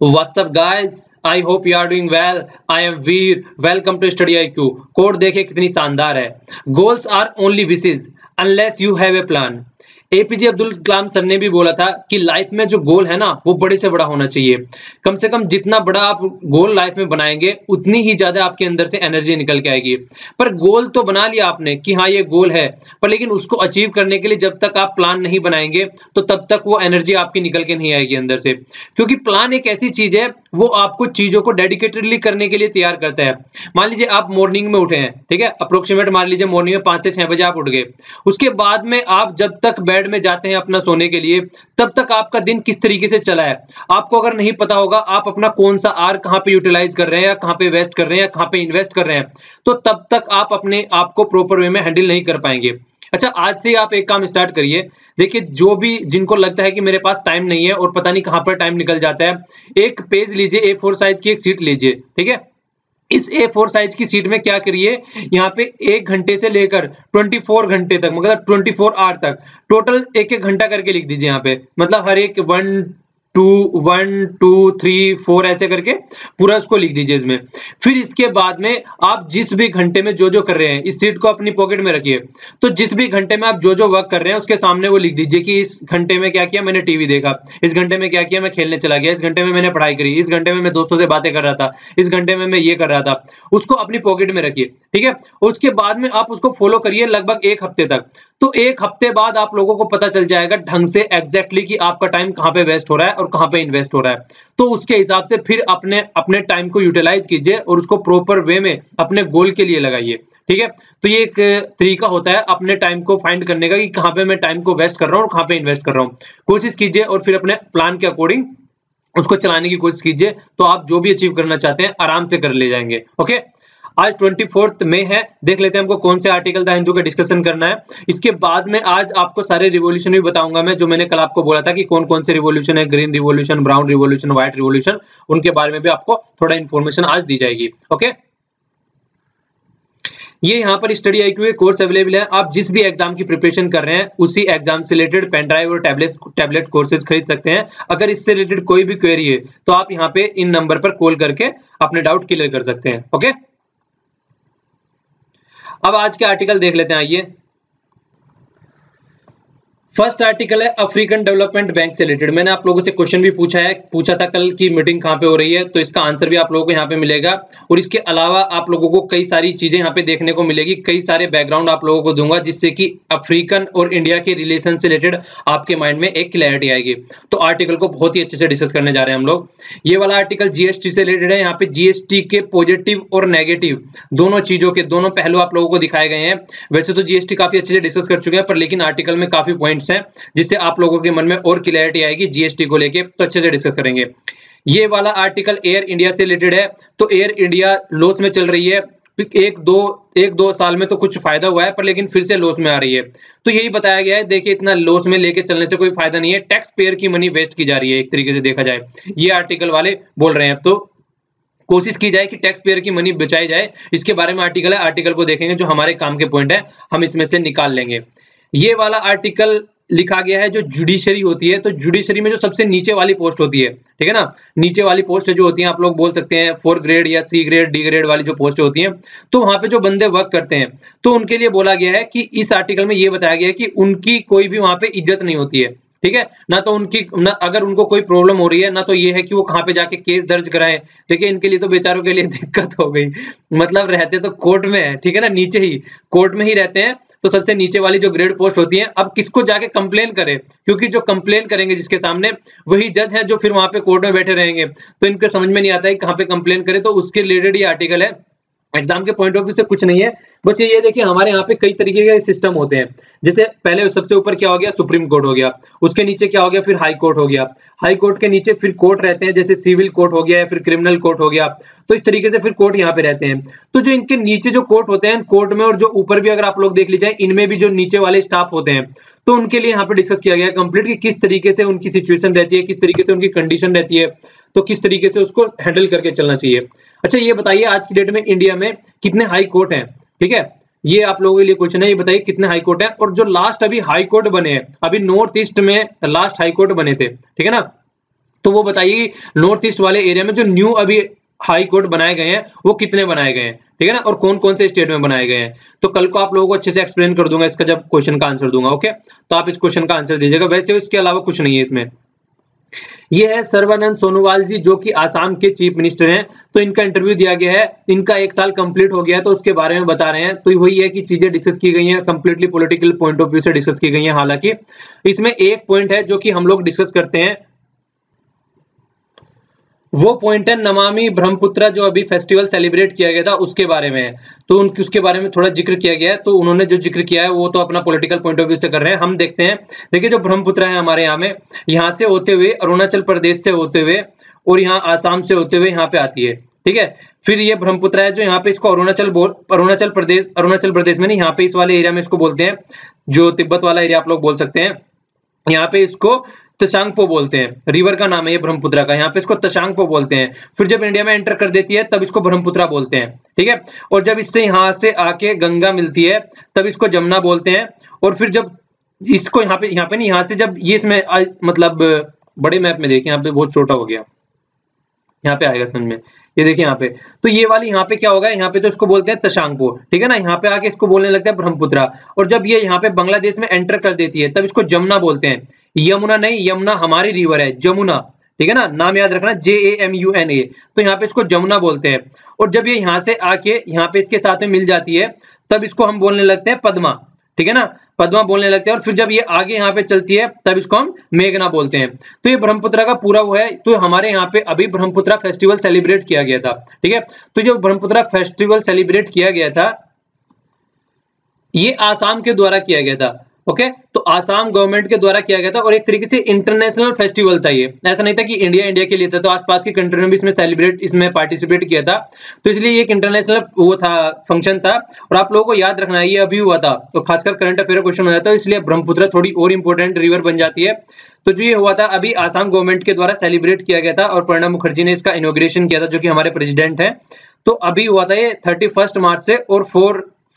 What's up guys? I hope you are doing well. I am Veer. Welcome to Study IQ. Code देखिए कितनी शानदार है. Goals are only wishes unless you have a plan. APJ Abdul Kalam sir ने भी बोला था कि life में जो गोल है ना वो बड़े से बड़ा होना चाहिए. कम से कम जितना बड़ा आप गोल लाइफ में बनाएंगे उतनी ही ज्यादा आपके अंदर से एनर्जी निकल के आएगी. पर गोल तो बना लिया आपने कि हाँ ये गोल है, पर लेकिन उसको अचीव करने के लिए जब तक आप प्लान नहीं बनाएंगे तो तब तक वो एनर्जी आपकी निकल के नहीं आएगी अंदर से. क्योंकि प्लान एक ऐसी चीज है वो आपको चीजों को डेडिकेटेडली करने के लिए तैयार करता है. मान लीजिए आप मॉर्निंग में उठे हैं, ठीक है, अप्रोक्सीमेट मान लीजिए मॉर्निंग में 5 से 6 बजे आप उठ गए. उसके बाद में आप जब तक बेड में जाते हैं अपना सोने के लिए तब तक आपका दिन किस तरीके से चला है आपको अगर नहीं पता होगा, आप अपना कौन सा आवर कहां पे यूटिलाइज कर रहे हैं या कहां पे वेस्ट कर रहे हैं या कहां पे इन्वेस्ट कर रहे हैं, तो तब तक आप अपने आप को प्रॉपर वे में हैंडल नहीं कर पाएंगे. अच्छा, आज से आप एक काम स्टार्ट करिए. देखिए, जो भी जिनको लगता है कि मेरे पास टाइम नहीं है और पता नहीं कहां पर टाइम निकल जाता है, एक पेज लीजिए, A4 साइज की एक शीट लीजिए, ठीक है. इस A4 साइज की शीट में क्या करिए, यहाँ पे 1 घंटे से लेकर 24 घंटे तक, मतलब 24 आवर तक टोटल एक एक घंटा करके लिख दीजिए. यहाँ पे मतलब हर एक 1 2 3 4 ऐसे करके पूरा उसको लिख दीजिए इसमें. फिर इसके बाद में आप जिस भी घंटे में जो जो कर रहे हैं इस शीट को अपनी पॉकेट में रखिए. तो जिस भी घंटे में आप जो जो वर्क कर रहे हैं उसके सामने वो लिख दीजिए कि इस घंटे में क्या किया, मैंने टीवी देखा, इस घंटे में क्या किया, मैं खेलने चला गया, इस घंटे में मैंने पढ़ाई करी, इस घंटे में मैं दोस्तों से बातें कर रहा था, इस घंटे में मैं ये कर रहा था. उसको अपनी पॉकेट में रखिए, ठीक है. उसके बाद में आप उसको फॉलो करिए लगभग 1 हफ्ते तक. तो 1 हफ्ते बाद आप लोगों को पता चल जाएगा ढंग से एग्जैक्टली कि आपका टाइम कहां पे वेस्ट हो रहा है और कहां पे इन्वेस्ट हो रहा है. तो उसके हिसाब से फिर अपने अपने टाइम को यूटिलाइज कीजिए और उसको प्रॉपर वे में अपने गोल के लिए लगाइए, ठीक है. तो ये एक तरीका होता है अपने टाइम को फाइंड करने का कि कहां पे मैं टाइम को वेस्ट कर रहा हूं और कहां पे इन्वेस्ट कर रहा हूं. कोशिश कीजिए और फिर अपने प्लान के अकॉर्डिंग उसको चलाने की कोशिश कीजिए, तो आप जो भी अचीव करना चाहते हैं आराम से कर ले जाएंगे. ओके, आज 24 मई है. देख लेते हैं हमको कौन से आर्टिकल द हिंदू का डिस्कशन करना है. इसके बाद में आज आपको सारे रिवॉल्यूशन भी बताऊंगा मैं, जो मैंने कल आपको बोला था कि कौन कौन से रिवॉल्यूशन है, green revolution, brown revolution, white revolution, उनके बारे में भी आपको थोड़ा इंफॉर्मेशन आज दी जाएगी. ओके, ये यहाँ पर स्टडी IQ के कोर्स अवेलेबल है. आप जिस भी एग्जाम की प्रिपरेशन कर रहे हैं उसी एग्जाम से रिलेटेड पेन ड्राइव और टैबलेट कोर्सेज खरीद सकते हैं. अगर इससे रिलेटेड कोई भी क्वेरी है तो आप यहाँ पे इन नंबर पर कॉल करके अपने डाउट क्लियर कर सकते हैं. ओके, अब आज के आर्टिकल देख लेते हैं. आइए, फर्स्ट आर्टिकल है अफ्रीकन डेवलपमेंट बैंक से रिलेटेड. मैंने आप लोगों से क्वेश्चन भी पूछा था कल की मीटिंग कहां पे हो रही है, तो इसका आंसर भी आप लोगों को यहाँ पे मिलेगा. और इसके अलावा आप लोगों को कई सारी चीजें यहाँ पे देखने को मिलेगी, कई सारे बैकग्राउंड आप लोगों को दूंगा जिससे कि अफ्रीकन और इंडिया के रिलेशन से रिलेटेड आपके माइंड में एक क्लैरिटी आएगी. तो आर्टिकल को बहुत ही अच्छे से डिस्कस करने जा रहे हैं हम लोग. ये वाला आर्टिकल जीएसटी से रिलेटेड है. यहाँ पे जीएसटी के पॉजिटिव और नेगेटिव दोनों चीजों के दोनों पहलू आप लोगों को दिखाए गए हैं. वैसे तो जीएसटी काफी अच्छे से डिस्कस कर चुके हैं, पर लेकिन आर्टिकल में काफी पॉइंट्स हैं जिससे आप लोगों के मन में और क्लैरिटी आएगी जीएसटी को लेके, तो अच्छे से डिस्कस करेंगे. ये वाला आर्टिकल एयर इंडिया से रिलेटेड है. तो एयर इंडिया लॉस में चल रही है. एक दो साल में तो कुछ फायदा हुआ है, पर लेकिन फिर से लॉस में आ रही है. तो यही बताया गया है. देखिए, इतना लॉस में लेके चलने से कोई फायदा नहीं है, टैक्स पेयर की मनी वेस्ट की जा रही है एक तरीके से देखा जाए, ये आर्टिकल वाले बोल रहे हैं. तो कोशिश की जाए कि टैक्स पेयर की मनी बचाई जाए. इसके बारे में आर्टिकल है, आर्टिकल को देखेंगे, जो हमारे काम के पॉइंट है हम इसमें से निकाल लेंगे. ये वाला आर्टिकल लिखा गया है जो जुडिशरी होती है. तो जुडिशरी में जो सबसे नीचे वाली पोस्ट होती है, ठीक है ना, नीचे वाली पोस्ट जो होती है, आप लोग बोल सकते हैं 4 ग्रेड या C ग्रेड D ग्रेड वाली जो पोस्ट होती हैं, तो वहां पे जो बंदे वर्क करते हैं तो उनके लिए बोला गया है कि इस आर्टिकल में ये बताया गया है कि उनकी कोई भी वहां पे इज्जत नहीं होती है, ठीक है ना. तो उनकी ना, अगर उनको कोई प्रॉब्लम हो रही है ना, तो ये है कि वो कहाँ पे जाके केस दर्ज कराएं. देखिए, इनके लिए तो बेचारों के लिए दिक्कत हो गई, मतलब रहते तो कोर्ट में है, ठीक है ना, नीचे ही कोर्ट में ही रहते हैं. तो सबसे नीचे वाली जो ग्रेड पोस्ट होती है, अब किसको जाके कंप्लेन करे, क्योंकि जो कंप्लेन करेंगे जिसके सामने वही जज है जो फिर वहां पे कोर्ट में बैठे रहेंगे. तो इनको समझ में नहीं आता है कहाँ पे कंप्लेन करे. तो उसके रिलेटेड ये आर्टिकल है. एग्जाम के पॉइंट ऑफ व्यू से कुछ नहीं है, बस ये देखिए हमारे यहाँ पे कई तरीके के सिस्टम होते हैं. जैसे पहले सबसे ऊपर क्या हो गया, सुप्रीम कोर्ट हो गया. उसके नीचे क्या हो गया, फिर हाई कोर्ट हो गया. हाई कोर्ट के नीचे फिर कोर्ट रहते हैं, जैसे सिविल कोर्ट हो गया या फिर क्रिमिनल कोर्ट हो गया. तो इस तरीके से फिर कोर्ट यहाँ पे रहते हैं. तो जो इनके नीचे जो कोर्ट होते हैं, कोर्ट में और जो ऊपर भी अगर आप लोग देख लीजिए, इनमें भी जो नीचे वाले स्टाफ होते हैं, तो उनके लिए यहाँ पे डिस्कस किया गया कंप्लीट कि किस तरीके से उनकी सिचुएशन रहती है, किस तरीके से उनकी कंडीशन रहती है, तो किस तरीके से उसको हैंडल करके चलना चाहिए. अच्छा, ये बताइए आज की डेट में इंडिया में कितने हाई कोर्ट हैं, ठीक है, ये आप लोगों के लिए क्वेश्चन है. ये बताइए कितने हाई कोर्ट हैं, और जो लास्ट अभी हाई कोर्ट बने हैं, अभी नॉर्थ ईस्ट में लास्ट हाई कोर्ट बने थे, ठीक है ना, तो वो बताइए कि नॉर्थ ईस्ट वाले एरिया में जो न्यू अभी हाई कोर्ट बनाए गए हैं वो कितने बनाए गए हैं, ठीक है ना, और कौन कौन से स्टेट में बनाए गए हैं। तो कल को आप लोगों को अच्छे से एक्सप्लेन कर दूंगा इसका जब क्वेश्चन का आंसर दूंगा। ओके, तो आप इस क्वेश्चन का आंसर दीजिएगा। वैसे इसके अलावा कुछ नहीं है इसमें। ये है सर्बानंद सोनोवाल जी, जो कि आसाम के चीफ मिनिस्टर हैं। तो इनका इंटरव्यू दिया गया है, इनका 1 साल कंप्लीट हो गया है, तो उसके बारे में बता रहे हैं। तो वही है कि चीजें डिस्कस की गई हैं, completely political point of view से डिस्कस की गई हैं। हालांकि इसमें एक पॉइंट है जो कि हम लोग डिस्कस करते हैं, वो पॉइंट है नमामि ब्रह्मपुत्रा जो अभी फेस्टिवल सेलिब्रेट किया गया था उसके बारे में है। तो उसके बारे में थोड़ा जिक्र किया गया है। तो उन्होंने जो जिक्र किया है वो तो अपना पॉलिटिकल पॉइंट ऑफ व्यू से कर रहे हैं, हम देखते हैं। देखिए जो ब्रह्मपुत्रा है हमारे यहाँ में, यहाँ से होते हुए अरुणाचल प्रदेश से होते हुए और यहाँ आसाम से होते हुए यहाँ पे आती है, ठीक है। फिर ये ब्रह्मपुत्रा है जो यहाँ पे इसको अरुणाचल प्रदेश में नहीं, यहाँ पे इस वाले एरिया में इसको बोलते हैं, जो तिब्बत वाला एरिया आप लोग बोल सकते हैं, यहाँ पे इसको तशांगपो बोलते हैं। रिवर का नाम है ये ब्रह्मपुत्रा का, यहाँ पे इसको तशांगपो बोलते हैं। फिर जब इंडिया में एंटर कर देती है तब इसको ब्रह्मपुत्रा बोलते हैं, ठीक है। और जब इससे यहाँ से आके गंगा मिलती है तब इसको जमुना बोलते हैं। और फिर जब इसको यहाँ पे नहीं, यहाँ से जब ये इसमें मतलब बड़े मैप में देखिए, यहाँ पे बहुत छोटा हो गया, यहाँ पे आएगा समझ में। ये देखिए यहाँ पे, तो ये वाली यहाँ पे क्या होगा, यहाँ पे तो इसको बोलते हैं तशांगपो, ठीक है ना। यहाँ पे आके इसको बोलने लगता है ब्रह्मपुत्रा। और जब ये यहाँ पे बांग्लादेश में एंटर कर देती है तब इसको जमुना बोलते हैं। यमुना नहीं, यमुना हमारी रिवर है, जमुना, ठीक है ना, नाम याद रखना, JAMUNA। तो यहाँ पे इसको जमुना बोलते हैं। और जब ये यहाँ से आके यहाँ पे इसके साथ में मिल जाती है तब इसको हम बोलने लगते हैं पद्मा, ठीक है ना, पद्मा बोलने लगते हैं। और फिर जब ये आगे यहाँ पे चलती है तब इसको हम मेघना बोलते हैं। तो ये ब्रह्मपुत्रा का पूरा वो है। तो हमारे यहाँ पे अभी ब्रह्मपुत्रा फेस्टिवल सेलिब्रेट किया गया था, ठीक है। तो जो ब्रह्मपुत्रा फेस्टिवल सेलिब्रेट किया गया था ये आसाम के द्वारा किया गया था, ओके। तो आसाम गवर्नमेंट के द्वारा किया गया था और एक तरीके से इंटरनेशनल फेस्टिवल था ये, ऐसा नहीं था कि इंडिया के लिए था। तो आसपास की कंट्री में भी इसमें पार्टिसिपेट किया था। तो इसलिए ये एक इंटरनेशनल वो था, फंक्शन था। और आप लोगों को याद रखना है ये अभी हुआ था, तो खासकर करंट अफेयर क्वेश्चन हो जाता है, इसलिए ब्रह्मपुत्रा थोड़ी और इंपॉर्टेंट रिवर बन जाती है। तो जो ये हुआ था अभी आसाम गवर्नमेंट के द्वारा सेलिब्रेट किया गया था और प्रणब मुखर्जी ने इसका इनॉग्रेशन किया था, जो कि हमारे प्रेसिडेंट है। तो अभी हुआ था ये 31 मार्च से और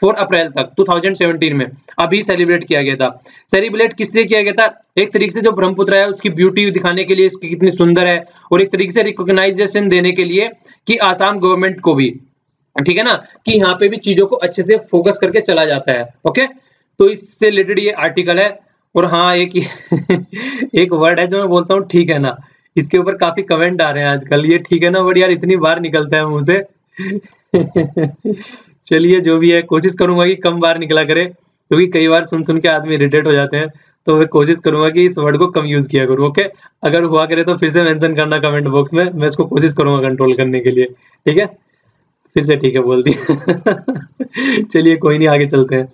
4 अप्रैल तक 2017 में अभी सेलिब्रेट किया गया था। सेलिब्रेट किस लिए किया गया था, एक तरीके से जो ब्रह्मपुत्रा है उसकी ब्यूटी दिखाने के लिए, इसकी कितनी सुंदर है, और एक तरीके से रिकॉग्नाइजेशन देने के लिए कि आसाम गवर्नमेंट को भी, ठीक है ना, कि यहाँ पे भी चीजों को अच्छे से फोकस करके चला जाता है। ओके, तो इससे रिलेटेड ये आर्टिकल है। और हाँ, एक वर्ड है जो मैं बोलता हूँ, ठीक है ना, इसके ऊपर काफी कमेंट आ रहे हैं आजकल। ये ठीक है ना वर्ड यार इतनी बार निकलता है मुंह से। चलिए जो भी है, कोशिश करूंगा कि कम बार निकला करे, क्योंकि कई बार सुन सुन के आदमी इरिटेट हो जाते हैं। तो मैं कोशिश करूंगा कि इस वर्ड को कम यूज किया करूं। ओके, अगर हुआ करे तो फिर से मेंशन करना कमेंट बॉक्स में, मैं इसको कोशिश करूंगा कंट्रोल करने के लिए, ठीक है। फिर से ठीक है बोल दिया। चलिए कोई नहीं, आगे चलते हैं।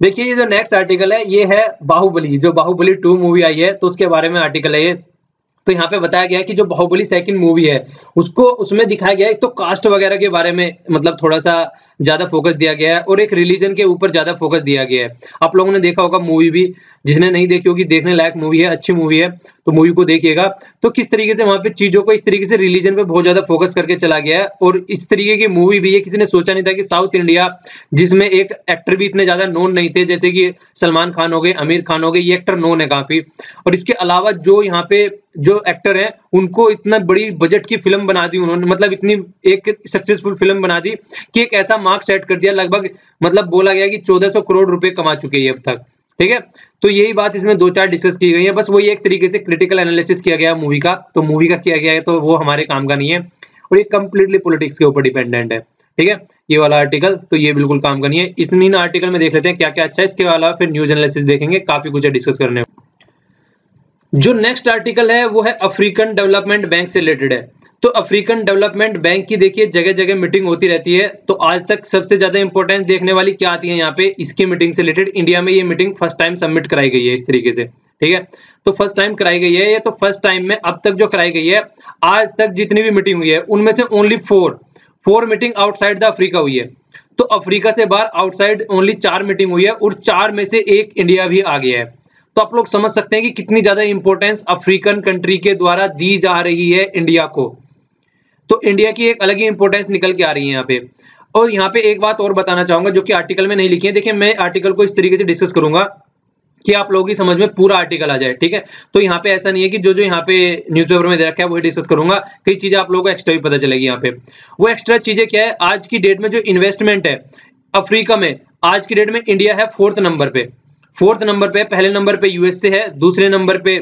देखिए ये जो नेक्स्ट आर्टिकल है ये है बाहुबली, जो बाहुबली 2 मूवी आई है तो उसके बारे में आर्टिकल है ये। तो यहाँ पे बताया गया है कि जो बाहुबली सेकंड मूवी है उसको, उसमें दिखाया गया है एक तो कास्ट वगैरह के बारे में, मतलब थोड़ा सा ज्यादा फोकस दिया गया है, और एक रिलीजन के ऊपर ज्यादा फोकस दिया गया है। आप लोगों ने देखा होगा मूवी भी, जिसने नहीं देखी होगी देखने लायक मूवी है, अच्छी मूवी है, तो मूवी को देखिएगा। तो किस तरीके से वहां पे चीजों को एक तरीके से रिलीजन पे बहुत ज्यादा फोकस करके चला गया है, और इस तरीके की मूवी भी है, किसी ने सोचा नहीं था कि साउथ इंडिया, जिसमें एक एक्टर भी इतने ज्यादा नोन नहीं थे, जैसे कि सलमान खान हो गए, आमिर खान हो गए, ये एक्टर नोन है काफी, और इसके अलावा जो यहाँ पे जो एक्टर है उनको इतना बड़ी बजट की फिल्म बना दी उन्होंने, मतलब इतनी एक सक्सेसफुल फिल्म बना दी कि एक ऐसा मार्क सेट कर दिया, लगभग मतलब बोला गया कि 1400 करोड़ रुपए कमा चुके हैं अब तक, ठीक है। तो यही बात इसमें 2-4 डिस्कस की गई है, बस वही एक तरीके से क्रिटिकल एनालिसिस किया गया मूवी का। तो मूवी का किया गया है तो वो हमारे काम का नहीं है, और ये कंप्लीटली पॉलिटिक्स के ऊपर डिपेंडेंट है, ठीक है, ये वाला आर्टिकल। तो ये बिल्कुल काम का नहीं है। इस इन आर्टिकल में देख लेते हैं क्या क्या अच्छा है, इसके अलावा फिर न्यूज एनालिसिस देखेंगे, काफी कुछ है डिस्कस करने। जो नेक्स्ट आर्टिकल है वो है अफ्रीकन डेवलपमेंट बैंक से रिलेटेड है। तो अफ्रीकन डेवलपमेंट बैंक की देखिए जगह जगह मीटिंग होती रहती है। तो आज तक सबसे ज्यादा इंपॉर्टेंस देखने वाली क्या आती है यहाँ पे, इसकी मीटिंग से रिलेटेड। इंडिया में ये मीटिंग फर्स्ट टाइम सबमिट कराई गई है इस तरीके से, ठीक है। तो फर्स्ट टाइम कराई गई है ये, तो फर्स्ट टाइम में अब तक जो कराई गई है, आज तक जितनी भी मीटिंग हुई है उनमें से only 4 meeting outside the Africa हुई है। तो अफ्रीका से बाहर आउटसाइड ओनली 4 मीटिंग हुई है, और 4 में से 1 इंडिया भी आ गया है। तो आप लोग समझ सकते हैं कि कितनी ज्यादा इंपॉर्टेंस अफ्रीकन कंट्री के द्वारा दी जा रही है इंडिया को। तो इंडिया की एक अलग ही इंपॉर्टेंस निकल के आ रही है यहाँ पे। और यहाँ पे एक बात और बताना चाहूंगा जो कि आर्टिकल में नहीं लिखी है। देखिए मैं आर्टिकल को इस तरीके से डिस्कस करूंगा कि आप लोगों की समझ में पूरा आर्टिकल आ जाए, ठीक है। तो यहाँ पे ऐसा नहीं है कि जो यहाँ पे न्यूज़पेपर में दे रखा है वही डिस्कस करूंगा, कई चीजें आप लोगों को एक्स्ट्रा भी पता चलेगी यहाँ पे। वो एक्स्ट्रा चीजें क्या है, आज की डेट में जो इन्वेस्टमेंट है अफ्रीका में, आज की डेट में इंडिया है 4th नंबर पे, 4th नंबर पे। पहले नंबर पे यूएसए है, दूसरे नंबर पे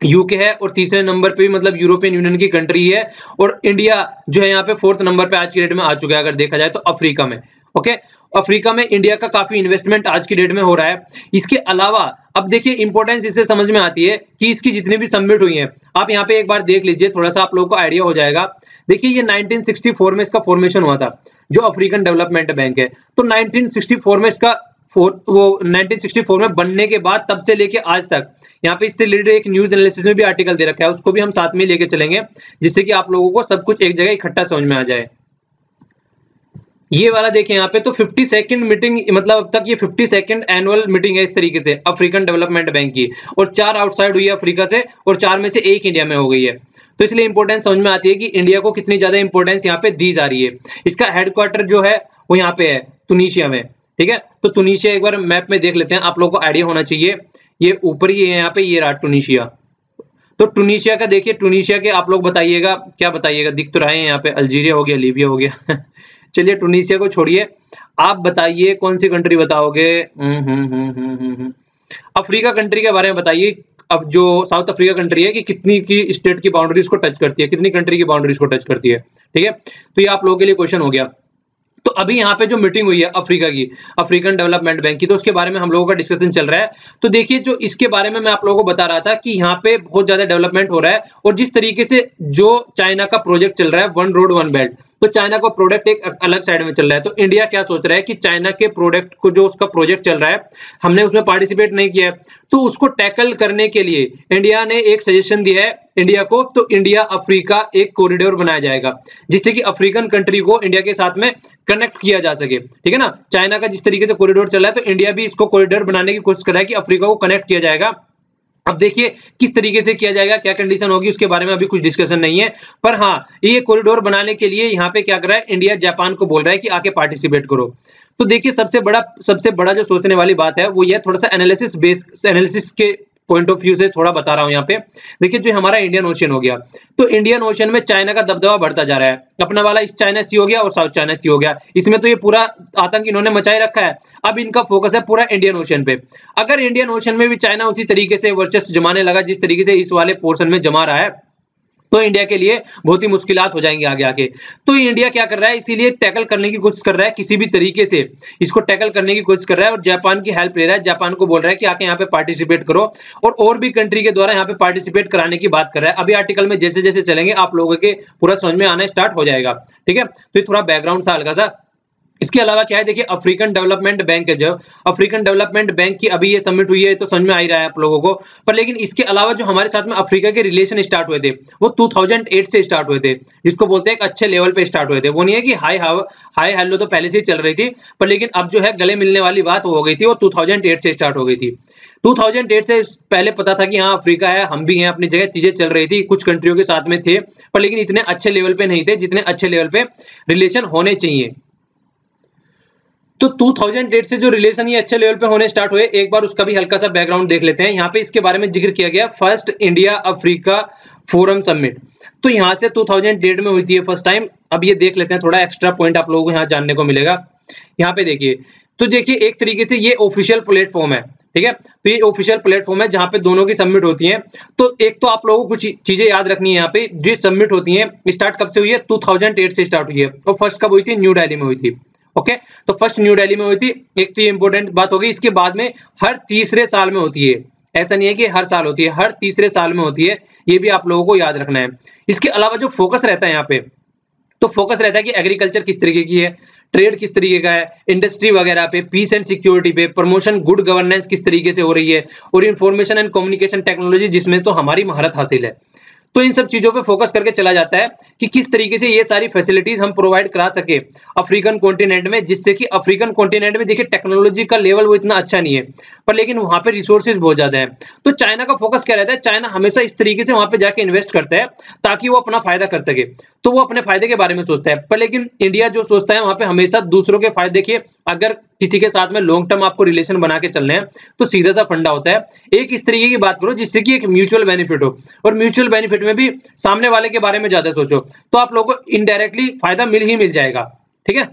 यूके है, और तीसरे नंबर पे भी मतलब यूरोपियन यूनियन की कंट्री है, और इंडिया जो है यहाँ पे 4th नंबर पे आज की डेट में आ चुका है अगर देखा जाए तो अफ्रीका में। ओके, अफ्रीका में इंडिया का काफी इन्वेस्टमेंट आज की डेट में हो रहा है। इसके अलावा अब देखिए इंपॉर्टेंस इससे समझ में आती है कि इसकी जितनी भी सबमिट हुई है, आप यहाँ पे एक बार देख लीजिए, थोड़ा सा आप लोगों को आइडिया हो जाएगा। देखिए ये 1964 में इसका फॉर्मेशन हुआ था, जो अफ्रीकन डेवलपमेंट बैंक है। तो 1964 में इसका वो 1964 में बनने के बाद तब से लेके आज तक, यहाँ पे इससे रिलेटेड एक न्यूज एनालिसिस में भी आर्टिकल दे रखा है, उसको भी हम साथ में लेके चलेंगे, जिससे कि आप लोगों को सब कुछ एक जगह इकट्ठा समझ में आ जाए। ये वाला देखें यहाँ पे, तो 52nd मीटिंग, मतलब अब तक ये 52nd एनुअल मीटिंग है इस तरीके से अफ्रीकन डेवलपमेंट बैंक की, और 4 आउटसाइड हुई है अफ्रीका से, और 4 में से 1 इंडिया में हो गई है। तो इसलिए इंपॉर्टेंस समझ में आती है कि इंडिया को कितनी ज्यादा इंपॉर्टेंस यहाँ पे दी जा रही है। इसका हेडक्वार्टर जो है वो यहाँ पे है तुनीशिया में, ठीक है। तो तुनीशिया एक बार मैप में देख लेते हैं, आप लोगों को आइडिया होना चाहिए। ये ऊपर ही है यहाँ पे, ये रहा टुनीशिया। तो टुनीशिया का देखिए, टुनीशिया के आप लोग बताइएगा, क्या बताइएगा, दिख तो रहे हैं यहाँ पे, अल्जीरिया हो गया, लीबिया हो गया चलिए टुनीशिया को छोड़िए, आप बताइए कौन सी कंट्री बताओगे। अफ्रीका कंट्री के बारे में बताइए। अब जो साउथ अफ्रीका कंट्री है कि कितनी की स्टेट की बाउंड्रीज को टच करती है, कितनी कंट्री की बाउंड्रीज को टच करती है, ठीक है। तो ये आप लोगों के लिए क्वेश्चन हो गया। तो अभी यहाँ पे जो मीटिंग हुई है अफ्रीका की, अफ्रीकन डेवलपमेंट बैंक की, तो उसके बारे में हम लोगों का डिस्कशन चल रहा है। तो देखिए जो इसके बारे में मैं आप लोगों को बता रहा था कि यहाँ पे बहुत ज्यादा डेवलपमेंट हो रहा है, और जिस तरीके से जो चाइना का प्रोजेक्ट चल रहा है, वन रोड वन बेल्ट, तो चाइना का प्रोडक्ट एक अलग साइड में चल रहा है। तो इंडिया क्या सोच रहा है कि चाइना के प्रोडक्ट को, जो उसका प्रोजेक्ट चल रहा है, हमने उसमें पार्टिसिपेट नहीं किया है, तो उसको टैकल करने के लिए इंडिया ने एक सजेशन दिया है इंडिया को। तो इंडिया अफ्रीका एक कॉरिडोर बनाया जाएगा, जिससे कि अफ्रीकन कंट्री को इंडिया के साथ में कनेक्ट किया जा सके, ठीक है ना। चाइना का जिस तरीके से कॉरिडोर चल रहा है, तो इंडिया भी इसको कॉरिडोर बनाने की कोशिश कर रहा है कि अफ्रीका को कनेक्ट किया जाएगा। अब देखिए किस तरीके से किया जाएगा, क्या कंडीशन होगी, उसके बारे में अभी कुछ डिस्कशन नहीं है। पर हाँ, ये कॉरिडोर बनाने के लिए यहाँ पे क्या कर रहा है, इंडिया जापान को बोल रहा है कि आके पार्टिसिपेट करो। तो देखिए सबसे बड़ा जो सोचने वाली बात है वो ये, थोड़ा सा एनालिसिस के पॉइंट ऑफ व्यू से थोड़ा बता रहा हूं यहाँ पे। देखिए जो हमारा इंडियन ओशियन हो गया, तो इंडियन ओशियन में चाइना का दबदबा बढ़ता जा रहा है। अपना वाला ईस्ट चाइना सी हो गया और साउथ चाइना सी हो गया, इसमें तो ये पूरा आतंक इन्होंने मचाए रखा है। अब इनका फोकस है पूरा इंडियन ओशियन पे। अगर इंडियन ओशियन में भी चाइना उसी तरीके से वर्चस्व जमाने लगा जिस तरीके से इस वाले पोर्शन में जमा रहा है, तो इंडिया के लिए बहुत ही मुश्किलात हो जाएंगी आगे आके। तो इंडिया क्या कर रहा है, इसीलिए टैकल करने की कोशिश कर रहा है, किसी भी तरीके से इसको टैकल करने की कोशिश कर रहा है, और जापान की हेल्प ले रहा है। जापान को बोल रहा है कि आके यहाँ पे पार्टिसिपेट करो, और भी कंट्री के द्वारा यहाँ पे पार्टिसिपेट कराने की बात कर रहा है। अभी आर्टिकल में जैसे जैसे चलेंगे आप लोगों के पूरा समझ में आना स्टार्ट हो जाएगा, ठीक है। तो ये थोड़ा बैकग्राउंड था हल्का सा। इसके अलावा क्या है, देखिए अफ्रीकन डेवलपमेंट बैंक है, जो अफ्रीकन डेवलपमेंट बैंक की अभी ये सबमिट हुई है, तो समझ में आ ही रहा है आप लोगों को। पर लेकिन इसके अलावा जो हमारे साथ में अफ्रीका के रिलेशन स्टार्ट हुए थे, वो 2008 से स्टार्ट हुए थे, जिसको बोलते हैं एक अच्छे लेवल पे स्टार्ट हुए थे। वो नहीं है कि हाई हेलो तो पहले से ही चल रही थी, पर लेकिन अब जो है गले मिलने वाली बात हो गई थी, वो 2008 से स्टार्ट हो गई थी। 2008 से पहले पता था कि हाँ अफ्रीका है, हम भी हैं अपनी जगह, चीजें चल रही थी, कुछ कंट्रियों के साथ में थे, पर लेकिन इतने अच्छे लेवल पे नहीं थे जितने अच्छे लेवल पे रिलेशन होने चाहिए। तो 2008 से जो रिलेशन ये अच्छे लेवल पे होने स्टार्ट हुए, एक बार उसका भी हल्का सा बैकग्राउंड देख लेते हैं। यहाँ पे इसके बारे में जिक्र किया गया, first India Africa forum summit, तो यहाँ से 2008 में हुई थी फर्स्ट टाइम। अब ये देख लेते हैं, थोड़ा एक्स्ट्रा पॉइंट आप लोगों को यहाँ जानने को मिलेगा। यहाँ पे देखिए, तो देखिए एक तरीके से ये ऑफिशियल प्लेटफॉर्म है, ठीक है। तो ये ऑफिशियल प्लेटफॉर्म है जहाँ पे दोनों की सबमिट होती है। तो एक तो आप लोगों को कुछ चीजें याद रखनी है, यहाँ पे जो सबमिट होती है स्टार्ट कब से हुई है, 2008 से स्टार्ट हुई है, और फर्स्ट कब हुई थी, न्यू दिल्ली में हुई थी। ओके, तो फर्स्ट न्यू दिल्ली में हुई थी, एक तो ये इंपॉर्टेंट बात होगी। इसके बाद में हर तीसरे साल में होती है, ऐसा नहीं है कि हर साल होती है, हर तीसरे साल में होती है, ये भी आप लोगों को याद रखना है। इसके अलावा जो फोकस रहता है यहाँ पे, तो फोकस रहता है कि एग्रीकल्चर किस तरीके की है, ट्रेड किस तरीके का है, इंडस्ट्री वगैरह पे, पीस एंड सिक्योरिटी पे, प्रमोशन गुड गवर्नेंस किस तरीके से हो रही है, और इंफॉर्मेशन एंड कम्युनिकेशन टेक्नोलॉजी जिसमें तो हमारी महारत हासिल है। तो इन सब चीजों पे फोकस करके चला जाता है कि किस तरीके से ये सारी फैसिलिटीज हम प्रोवाइड करा सके अफ्रीकन कॉन्टिनेंट में, जिससे कि अफ्रीकन कॉन्टिनेंट में देखिए टेक्नोलॉजी का लेवल वो इतना अच्छा नहीं है, पर लेकिन वहां पे रिसोर्सेज बहुत ज्यादा है। तो चाइना का फोकस क्या रहता है, चाइना हमेशा इस तरीके से वहां पे जाके इन्वेस्ट करता है ताकि वो अपना फायदा कर सके। तो वो अपने फायदे के बारे में सोचता है। पर लेकिन इंडिया जो सोचता है वहां पे हमेशा दूसरों के फायदे। देखिए अगर किसी के साथ में लॉन्ग टर्म आपको रिलेशन बना के चलने हैं तो सीधा सा फंडा होता है, एक इस तरीके की बात करो जिससे कि एक म्यूचुअल बेनिफिट हो, और म्यूचुअल बेनिफिट में भी सामने वाले के बारे में ज्यादा सोचो, तो आप लोगों को इनडायरेक्टली फायदा मिल ही जाएगा। ठीक है,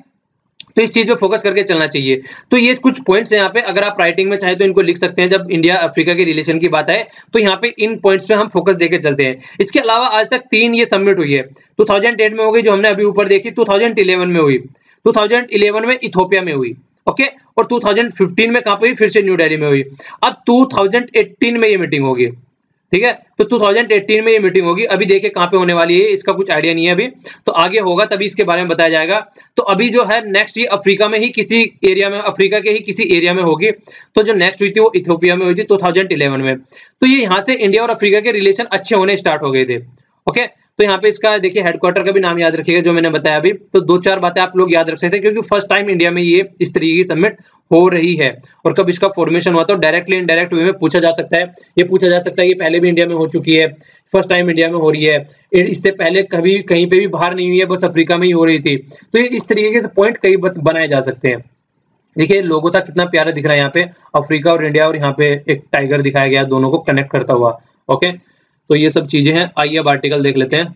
तो इस चीज पे फोकस करके चलना चाहिए। तो ये कुछ पॉइंट्स यहाँ पे, अगर आप राइटिंग में चाहे तो इनको लिख सकते हैं। जब इंडिया अफ्रीका के रिलेशन की बात आए तो यहाँ पे इन पॉइंट्स पे हम फोकस देके चलते हैं। इसके अलावा आज तक 3 ये सबमिट हुई है। 2008 में हो गई जो हमने अभी ऊपर देखी, 2011 में हुई, 2011 में इथोपिया में हुई, ओके, और 2015 में कहां पे हुई, फिर से न्यू दिल्ली में हुई। अब 2018 में ये मीटिंग होगी। ठीक है, तो 2018 में ये मीटिंग होगी। अभी देखिए कहां पे होने वाली है, इसका कुछ आइडिया नहीं है अभी, तो आगे होगा तभी इसके बारे में बताया जाएगा। तो अभी जो है नेक्स्ट ये अफ्रीका में ही किसी एरिया में, अफ्रीका के ही किसी एरिया में होगी। तो जो नेक्स्ट हुई थी वो इथियोपिया में हुई थी 2011 में। तो ये यहाँ से इंडिया और अफ्रीका के रिलेशन अच्छे होने स्टार्ट हो गए थे। ओके, तो यहाँ पे इसका देखिए हेडक्वार्टर का भी नाम याद रखिएगा जो मैंने बताया अभी। तो 2-4 बातें आप लोग याद रख सकते हैं क्योंकि फर्स्ट टाइम इंडिया में ये इस तरीके की सबमिट हो रही है। और कब इसका फॉर्मेशन हुआ, तो डायरेक्टली इनडायरेक्ट वे में पूछा जा सकता है। ये पूछा जा सकता है ये पहले भी इंडिया में हो चुकी है, फर्स्ट टाइम इंडिया में हो रही है, इससे पहले कभी कहीं पे भी बाहर नहीं हुई है, बस अफ्रीका में ही हो रही थी। तो ये इस तरीके से पॉइंट कई बनाए जा सकते हैं। देखिए लोगो था कितना प्यारा दिख रहा है यहाँ पे, अफ्रीका और इंडिया, और यहाँ पे एक टाइगर दिखाया गया दोनों को कनेक्ट करता हुआ। ओके, तो ये सब चीजें हैं। आइए अब आर्टिकल देख लेते हैं।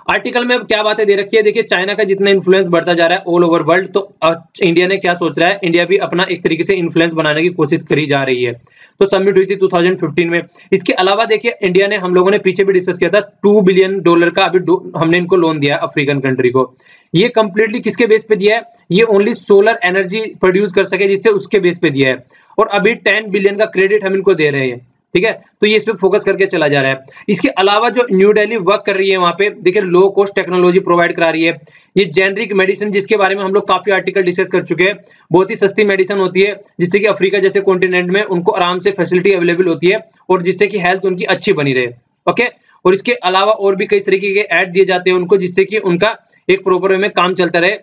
आर्टिकल में क्या बातें दे रखी है, देखिए चाइना का जितना इन्फ्लुएंस बढ़ता जा रहा है ऑल ओवर वर्ल्ड, तो इंडिया ने क्या सोच रहा है, इंडिया भी अपना एक तरीके से इन्फ्लुएंस बनाने की कोशिश करी जा रही है। तो सबमिट हुई थी 2015 में। इसके अलावा देखिए इंडिया ने, हम लोगों ने पीछे भी डिस्कस किया था, $2 बिलियन का अभी हमने इनको लोन दिया अफ्रीकन कंट्री को। ये कंप्लीटली किसके बेस पे दिया है, ये ओनली सोलर एनर्जी प्रोड्यूस कर सके जिससे उसके बेस पे दिया है, और अभी 10 बिलियन का क्रेडिट हम इनको दे रहे हैं। ठीक है, तो ये इस पे फोकस करके चला जा रहा है। इसके अलावा जो न्यू दिल्ली वर्क कर रही है वहां पे देखिए लो कॉस्ट टेक्नोलॉजी प्रोवाइड करा रही है। ये जेनरिक मेडिसिन जिसके बारे में हम लोग काफी आर्टिकल डिस्कस कर चुके हैं, बहुत ही सस्ती मेडिसिन होती है जिससे कि अफ्रीका जैसे कॉन्टिनेंट में उनको आराम से फैसिलिटी अवेलेबल होती है और जिससे कि हेल्थ उनकी अच्छी बनी रहे। ओके, और इसके अलावा और भी कई तरीके के ऐड दिए जाते हैं उनको जिससे कि उनका एक प्रॉपर वे में काम चलता रहे।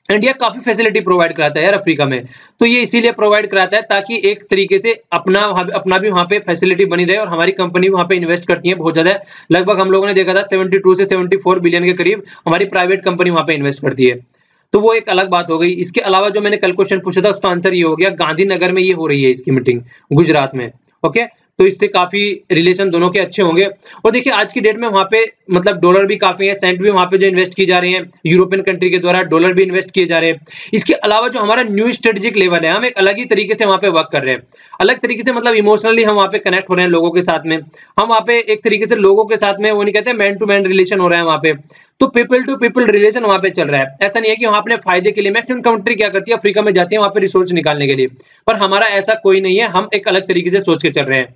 इंडिया काफी फैसिलिटी प्रोवाइड कराता है यार अफ्रीका में, तो ये इसीलिए प्रोवाइड कराता है ताकि एक तरीके से अपना भी वहां पे फैसिलिटी बनी रहे, और हमारी कंपनी वहां पे इन्वेस्ट करती है बहुत ज्यादा। लगभग हम लोगों ने देखा था 72 से 74 बिलियन के करीब हमारी प्राइवेट कंपनी वहां पे इन्वेस्ट करती है। तो वो एक अलग बात हो गई। इसके अलावा जो मैंने कल क्वेश्चन पूछा था उसका आंसर ये हो गया, गांधीनगर में ये हो रही है इसकी मीटिंग, गुजरात में। ओके, तो इससे काफी रिलेशन दोनों के अच्छे होंगे। और देखिए आज की डेट में वहां पे मतलब डॉलर भी काफी है, सेंट भी वहां पे जो इन्वेस्ट की जा रही है यूरोपियन कंट्री के द्वारा, डॉलर भी इन्वेस्ट किए जा रहे हैं। इसके अलावा जो हमारा न्यू स्ट्रेटेजिक लेवल है, हम एक अलग ही तरीके से वहां पे वर्क कर रहे हैं, अलग तरीके से, मतलब इमोशनली हम वहां पे कनेक्ट हो रहे हैं लोगों के साथ में। हम वहां पे एक तरीके से लोगों के साथ में, वो नहीं कहते मैन टू मैन रिलेशन हो रहा है वहां पे, तो पीपल टू पीपल रिलेशन वहां पे चल रहा है। ऐसा नहीं है कि वहां अपने फायदे के लिए, मैक्सिमम कंट्री क्या करती है अफ्रीका में जाती है वहां पे रिसोर्स निकालने के लिए, पर हमारा ऐसा कोई नहीं है, हम एक अलग तरीके से सोच के चल रहे हैं।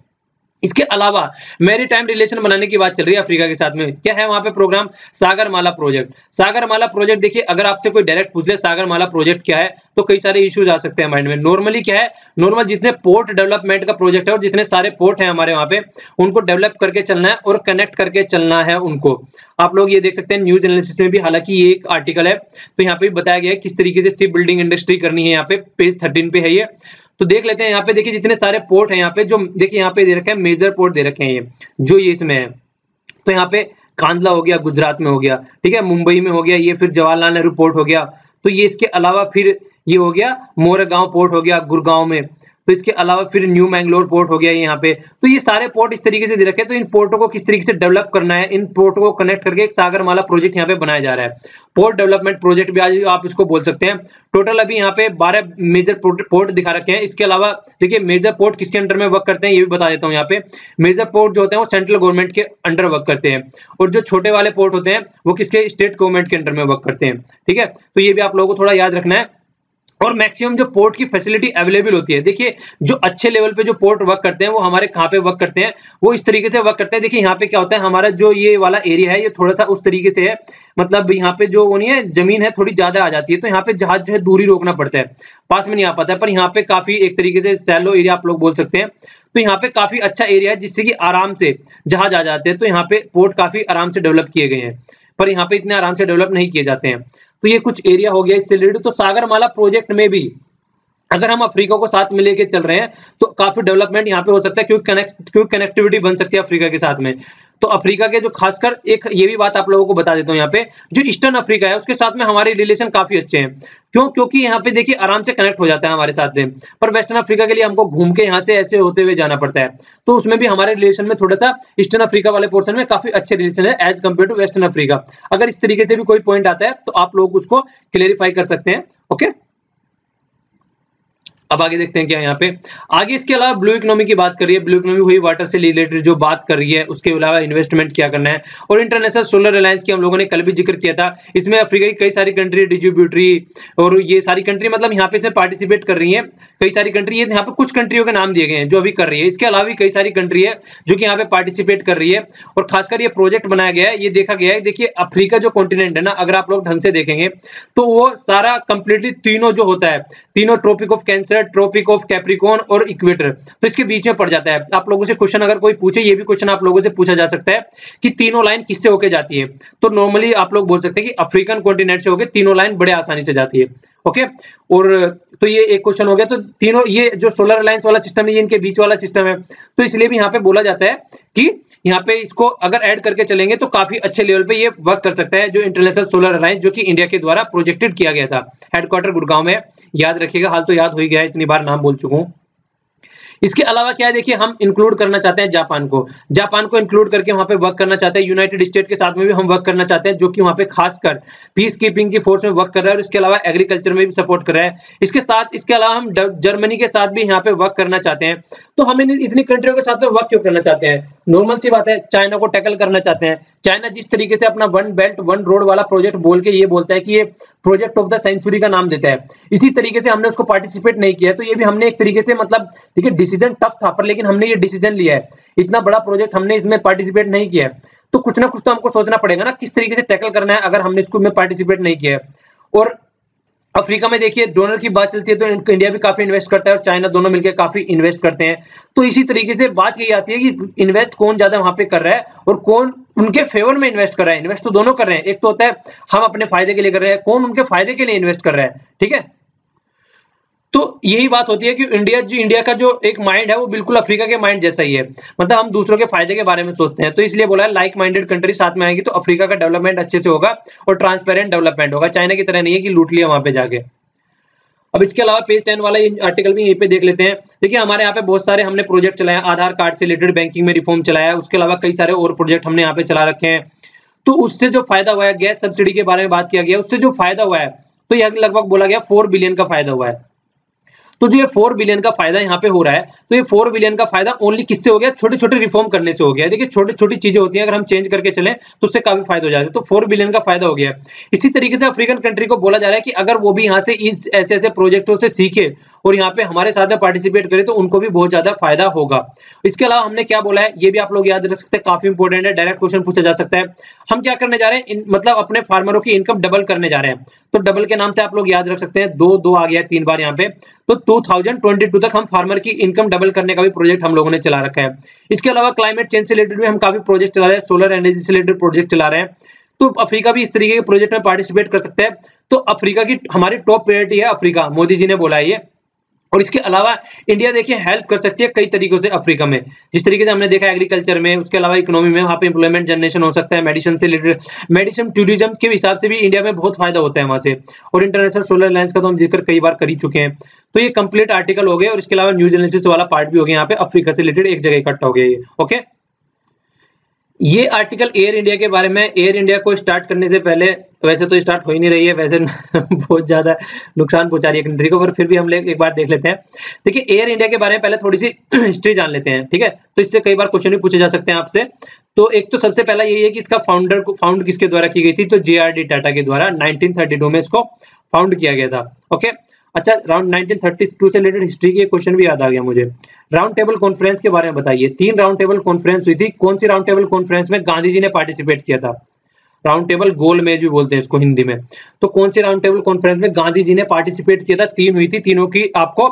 इसके अलावा मैरीटाइम रिलेशन बनाने की बात चल रही है अफ्रीका के साथ में। क्या है वहां पे program, Sagarmala project. Sagarmala project देखिए अगर आपसे कोई डायरेक्ट पूछ ले सागरमाला प्रोजेक्ट क्या है, तो कई सारे इश्यूज आ सकते हैं माइंड में। नॉर्मली क्या है, नॉर्मल जितने पोर्ट डेवलपमेंट का प्रोजेक्ट है और जितने सारे पोर्ट है हमारे वहां पे, उनको डेवलप करके चलना है और कनेक्ट करके चलना है उनको। आप लोग ये देख सकते हैं न्यूज एनालिसिस में भी, हालांकि ये एक आर्टिकल है तो यहाँ पे बताया गया है किस तरीके से शिप बिल्डिंग इंडस्ट्री करनी है। यहाँ पे पेज 13 पे है ये, तो देख लेते हैं। यहाँ पे देखिए जितने सारे पोर्ट हैं यहाँ पे, जो देखिए यहाँ पे दे रखे हैं मेजर पोर्ट दे रखे हैं ये, जो ये इसमें है। तो यहाँ पे कांडला हो गया, गुजरात में हो गया, ठीक है, मुंबई में हो गया, ये फिर जवाहरलाल नेहरू पोर्ट हो गया। तो ये इसके अलावा फिर ये हो गया मोरगांव पोर्ट हो गया गुड़गांव में। तो इसके अलावा फिर न्यू मैंगलोर पोर्ट हो गया यहाँ पे। तो ये सारे पोर्ट इस तरीके से दे रखे हैं। तो इन पोर्टों को किस तरीके से डेवलप करना है, इन पोर्टों को कनेक्ट करके एक सागरमाला प्रोजेक्ट यहाँ पे बनाया जा रहा है। पोर्ट डेवलपमेंट प्रोजेक्ट भी आज आप इसको बोल सकते हैं। टोटल अभी यहाँ पे 12 मेजर पोर्ट दिखा रखे हैं। इसके अलावा देखिए मेजर पोर्ट किसके अंडर में वर्क करते हैं ये भी बता देता हूँ। यहाँ पे मेजर पोर्ट जो होते हैं वो सेंट्रल गवर्नमेंट के अंडर वर्क करते हैं, और जो छोटे वाले पोर्ट होते हैं वो किसके, स्टेट गवर्नमेंट के अंडर में वर्क करते हैं। ठीक है, तो ये भी आप लोगों को थोड़ा याद रखना है। और मैक्सिमम जो पोर्ट की फैसिलिटी अवेलेबल होती है, देखिए जो अच्छे लेवल पे जो पोर्ट वर्क करते हैं वो हमारे कहाँ पे वर्क करते हैं, वो इस तरीके से वर्क करते हैं। देखिए यहाँ पे क्या होता है, हमारा जो ये वाला एरिया है ये थोड़ा सा उस तरीके से है, मतलब यहाँ पे जो वो नहीं है जमीन है थोड़ी ज्यादा आ जाती है, तो यहाँ पे जहाज जो है दूरी रोकना पड़ता है, पास में नहीं आ पाता है। पर यहाँ पे काफी एक तरीके से सैलो एरिया आप लोग बोल सकते हैं। तो यहाँ पे काफी अच्छा एरिया है जिससे कि आराम से जहाज आ जाते हैं। तो यहाँ पे पोर्ट काफी आराम से डेवलप किए गए हैं, पर यहाँ पे इतने आराम से डेवलप नहीं किए जाते हैं। तो ये कुछ एरिया हो गया इससे रिलेटेड। तो सागरमाला प्रोजेक्ट में भी अगर हम अफ्रीका को साथ में लेके चल रहे हैं तो काफी डेवलपमेंट यहाँ पे हो सकता है, क्योंकि कनेक्टिविटी बन सकती है अफ्रीका के साथ में। तो अफ्रीका के जो खासकर एक ये भी बात आप लोगों को बता देता हूँ यहाँ पे, जो ईस्टर्न अफ्रीका है उसके साथ में हमारे रिलेशन काफी अच्छे हैं। क्यों? क्योंकि यहाँ पे देखिए आराम से कनेक्ट हो जाता है हमारे साथ में, पर वेस्टर्न अफ्रीका के लिए हमको घूम के यहाँ से ऐसे होते हुए जाना पड़ता है। तो उसमें भी हमारे रिलेशन में थोड़ा सा ईस्टर्न अफ्रीका वाले पोर्शन में काफी अच्छे रिलेशन है as compared to western Africa. अगर इस तरीके से भी कोई पॉइंट आता है तो आप लोग उसको क्लेरिफाई कर सकते हैं। ओके, अब आगे देखते हैं क्या यहाँ पे आगे। इसके अलावा ब्लू इकोनॉमी की बात कर रही है, ब्लू इकोनॉमी हुई वाटर से रिलेटेड जो बात कर रही है, उसके अलावा इन्वेस्टमेंट क्या करना है, और इंटरनेशनल सोलर अलायंस की हम लोगों ने कल भी जिक्र किया था। इसमें अफ्रीका की कई सारी कंट्री डिस्ट्रीब्यूटरी और ये सारी कंट्री मतलब यहाँ पे इसमें पार्टिसिपेट कर रही है, कई सारी कंट्री है, यहाँ पे कुछ कंट्रियों के नाम दिए गए हैं जो अभी कर रही है। इसके अलावा भी कई सारी कंट्री है जो कि यहाँ पे पार्टिसिपेट कर रही है, और खासकर ये प्रोजेक्ट बनाया गया है, ये देखा गया है। देखिए अफ्रीका जो कॉन्टिनेंट है ना, अगर आप लोग ढंग से देखेंगे तो वो सारा कंप्लीटली तीनों जो होता है, तीनों tropic of cancer, tropic of capricorn और इक्वेटर, तो इसके बीच में पड़ जाता है। आप लोगों से क्वेश्चन अगर कोई पूछे, ये भी क्वेश्चन आप लोगों से पूछा जा सकता है कि तीनों लाइन किससे होके जाती है, तो नॉर्मली आप लोग बोल सकते हैं कि अफ्रीकन कॉन्टिनेंट से होके तीनों लाइन बड़े आसानी से जाती है। ओके, और तो ये एक क्वेश्चन हो गया। तो तीनों ये जो सोलर अलायंस वाला सिस्टम है ये इनके बीच वाला सिस्टम है, तो इसलिए भी यहाँ पे बोला जाता है कि यहाँ पे इसको अगर ऐड करके चलेंगे तो काफी अच्छे लेवल पे ये वर्क कर सकता है, जो इंटरनेशनल सोलर अलायंस जो कि इंडिया के द्वारा प्रोजेक्टेड किया गया था। हेडक्वार्टर गुड़गांव में, याद रखिएगा, हाल तो याद हो ही गया है, इतनी बार नाम बोल चुका हूँ। इसके अलावा क्या है, देखिए हम इंक्लूड करना चाहते हैं जापान को इंक्लूड करके वहां पे वर्क करना चाहते हैं। यूनाइटेड स्टेट के साथ में भी हम वर्क करना चाहते हैं, जो कि वहां पे खासकर पीस कीपिंग की फोर्स में वर्क कर रहा है, और इसके अलावा एग्रीकल्चर में भी सपोर्ट कर रहा है। इसके अलावा हम जर्मनी के साथ भी यहाँ पे वर्क करना चाहते हैं। तो हम इतनी कंट्रियों के साथ में वर्क क्यों करना चाहते हैं? नॉर्मल सी बात है, चाइना को टैकल करना चाहते हैं। चाइना जिस तरीके से अपना वन बेल्ट वन रोड वाला प्रोजेक्ट बोल के ये बोलता है कि ये प्रोजेक्ट ऑफ द सेंचुरी का नाम देता है, इसी तरीके से हमने उसको पार्टिसिपेट नहीं किया। तो ये भी हमने एक तरीके से मतलब देखिए डिसीजन टफ था, पर लेकिन हमने ये डिसीजन लिया है, इतना बड़ा प्रोजेक्ट हमने इसमें पार्टिसिपेट नहीं किया है, तो कुछ ना कुछ तो हमको सोचना पड़ेगा ना किस तरीके से टैकल करना है अगर हमने इसको में पार्टिसिपेट नहीं किया है। और अफ्रीका में देखिए डोनर की बात चलती है तो इंडिया भी काफी इन्वेस्ट करता है और चाइना, दोनों मिलकर काफी इन्वेस्ट करते हैं। तो इसी तरीके से बात यही आती है कि इन्वेस्ट कौन ज्यादा वहां पे कर रहा है और कौन उनके फेवर में इन्वेस्ट कर रहा है। इन्वेस्ट तो दोनों कर रहे हैं, एक तो होता है हम अपने फायदे के लिए कर रहे हैं, कौन उनके फायदे के लिए इन्वेस्ट कर रहा है। ठीक है, तो यही बात होती है कि इंडिया का जो एक माइंड है वो बिल्कुल अफ्रीका के माइंड जैसा ही है, मतलब हम दूसरों के फायदे के बारे में सोचते हैं। तो इसलिए बोला है लाइक माइंडेड कंट्री साथ में आएगी तो अफ्रीका का डेवलपमेंट अच्छे से होगा और ट्रांसपेरेंट डेवलपमेंट होगा। चाइना की तरह नहीं है कि लूट लिया वहां पे जाके। अब इसके अलावा पेज 10 वाला आर्टिकल भी यहीं पे देख लेते हैं। देखिए हमारे यहाँ पे बहुत सारे हमने प्रोजेक्ट चलाया, आधार कार्ड से रिलेटेड बैंकिंग में रिफॉर्म चलाया, उसके अलावा कई सारे और प्रोजेक्ट हमने यहाँ पे चला रखे हैं। तो उससे जो फायदा हुआ है, गैस सब्सिडी के बारे में बात किया गया, उससे जो फायदा हुआ है तो यह लगभग बोला गया 4 बिलियन का फायदा हुआ है। तो जो ये 4 बिलियन का फायदा यहाँ पे हो रहा है, तो ये 4 बिलियन का फायदा ओनली किससे हो गया? छोटे छोटे रिफॉर्म करने से हो गया। देखिए छोटी छोटी चीजें होती हैं, अगर हम चेंज करके चलें तो उससे काफी फायदा हो जाता है। तो 4 बिलियन का फायदा हो गया। इसी तरीके से अफ्रीकन कंट्री को बोला जा रहा है कि अगर वो भी यहाँ से इस ऐसे ऐसे प्रोजेक्टों से सीखे और यहाँ पे हमारे साथ में पार्टिसिपेट करे तो उनको भी बहुत ज्यादा फायदा होगा। इसके अलावा हमने क्या बोला है ये भी आप लोग याद रख सकते हैं, काफी इंपॉर्टेंट है, डायरेक्ट क्वेश्चन पूछा जा सकता है। हम क्या करने जा रहे हैं, मतलब अपने फार्मरों की इनकम डबल करने जा रहे हैं। तो डबल के नाम से आप लोग याद रख सकते हैं, दो दो आ गया 3 बार यहाँ पे। तो 2022 तक हम फार्मर की इनकम डबल करने का भी प्रोजेक्ट हम लोगों ने चला रखा है। इसके अलावा क्लाइमेट चेंज से रिलेटेड भी हम काफी प्रोजेक्ट चला रहे हैं, सोलर एनर्जी से रिलेटेड प्रोजेक्ट चला रहे हैं। तो अफ्रीका भी इस तरीके के प्रोजेक्ट में पार्टिसिपेट कर सकता है। तो अफ्रीका की हमारी टॉप प्रायोरिटी है अफ्रीका, मोदी जी ने बोला है ये। और इसके अलावा इंडिया देखिए हेल्प कर सकती है कई तरीकों से अफ्रीका में, जिस तरीके से हमने देखा एग्रीकल्चर में, उसके अलावा इकोनॉमी में, वहाँ पे एम्प्लॉयमेंट जनरेशन हो सकता है, मेडिसिन से रिलेटेड, मेडिसिन टूरिज्म के हिसाब से भी इंडिया में बहुत फायदा होता है वहां से। और इंटरनेशनल सोलर अलायंस का तो हम जिक्र कई बार कर ही चुके हैं। तो ये कंप्लीट आर्टिकल हो गए और इसके अलावा न्यूज एनालिसिस वाला पार्ट भी हो गया, यहाँ पे अफ्रीका से रिलेटेड एक जगह इकट्ठा हो गया ये। ओके, ये आर्टिकल एयर इंडिया के बारे में। एयर इंडिया को स्टार्ट करने से पहले, वैसे तो स्टार्ट हो ही नहीं रही है, वैसे बहुत ज्यादा नुकसान पहुंचा रही है कंट्री को, पर फिर भी हम एक बार देख लेते हैं। देखिए एयर इंडिया के बारे में पहले थोड़ी सी हिस्ट्री जान लेते हैं, ठीक है। तो इससे कई बार क्वेश्चन भी पूछे जा सकते हैं आपसे। तो एक तो सबसे पहला यही है कि इसका फाउंड किसके द्वारा की गई थी, तो JRD टाटा के द्वारा 1932 में इसको फाउंड किया गया था। ओके, अच्छा, राउंड 1932 से रिलेटेड हिस्ट्री के क्वेश्चन भी याद आ गया मुझे। राउंड टेबल कॉन्फ्रेंस के बारे में बताइए। 3 राउंड टेबल कॉन्फ्रेंस हुई थी। कौन सी राउंड टेबल कॉन्फ्रेंस में गांधी जी ने पार्टिसिपेट किया था? राउंड टेबल, गोल मेज भी बोलते हैं इसको हिंदी में। तो कौन सी राउंड टेबल कॉन्फ्रेंस में गांधी जी ने पार्टिसिपेट किया था? 3 हुई थी, तीनों की आपको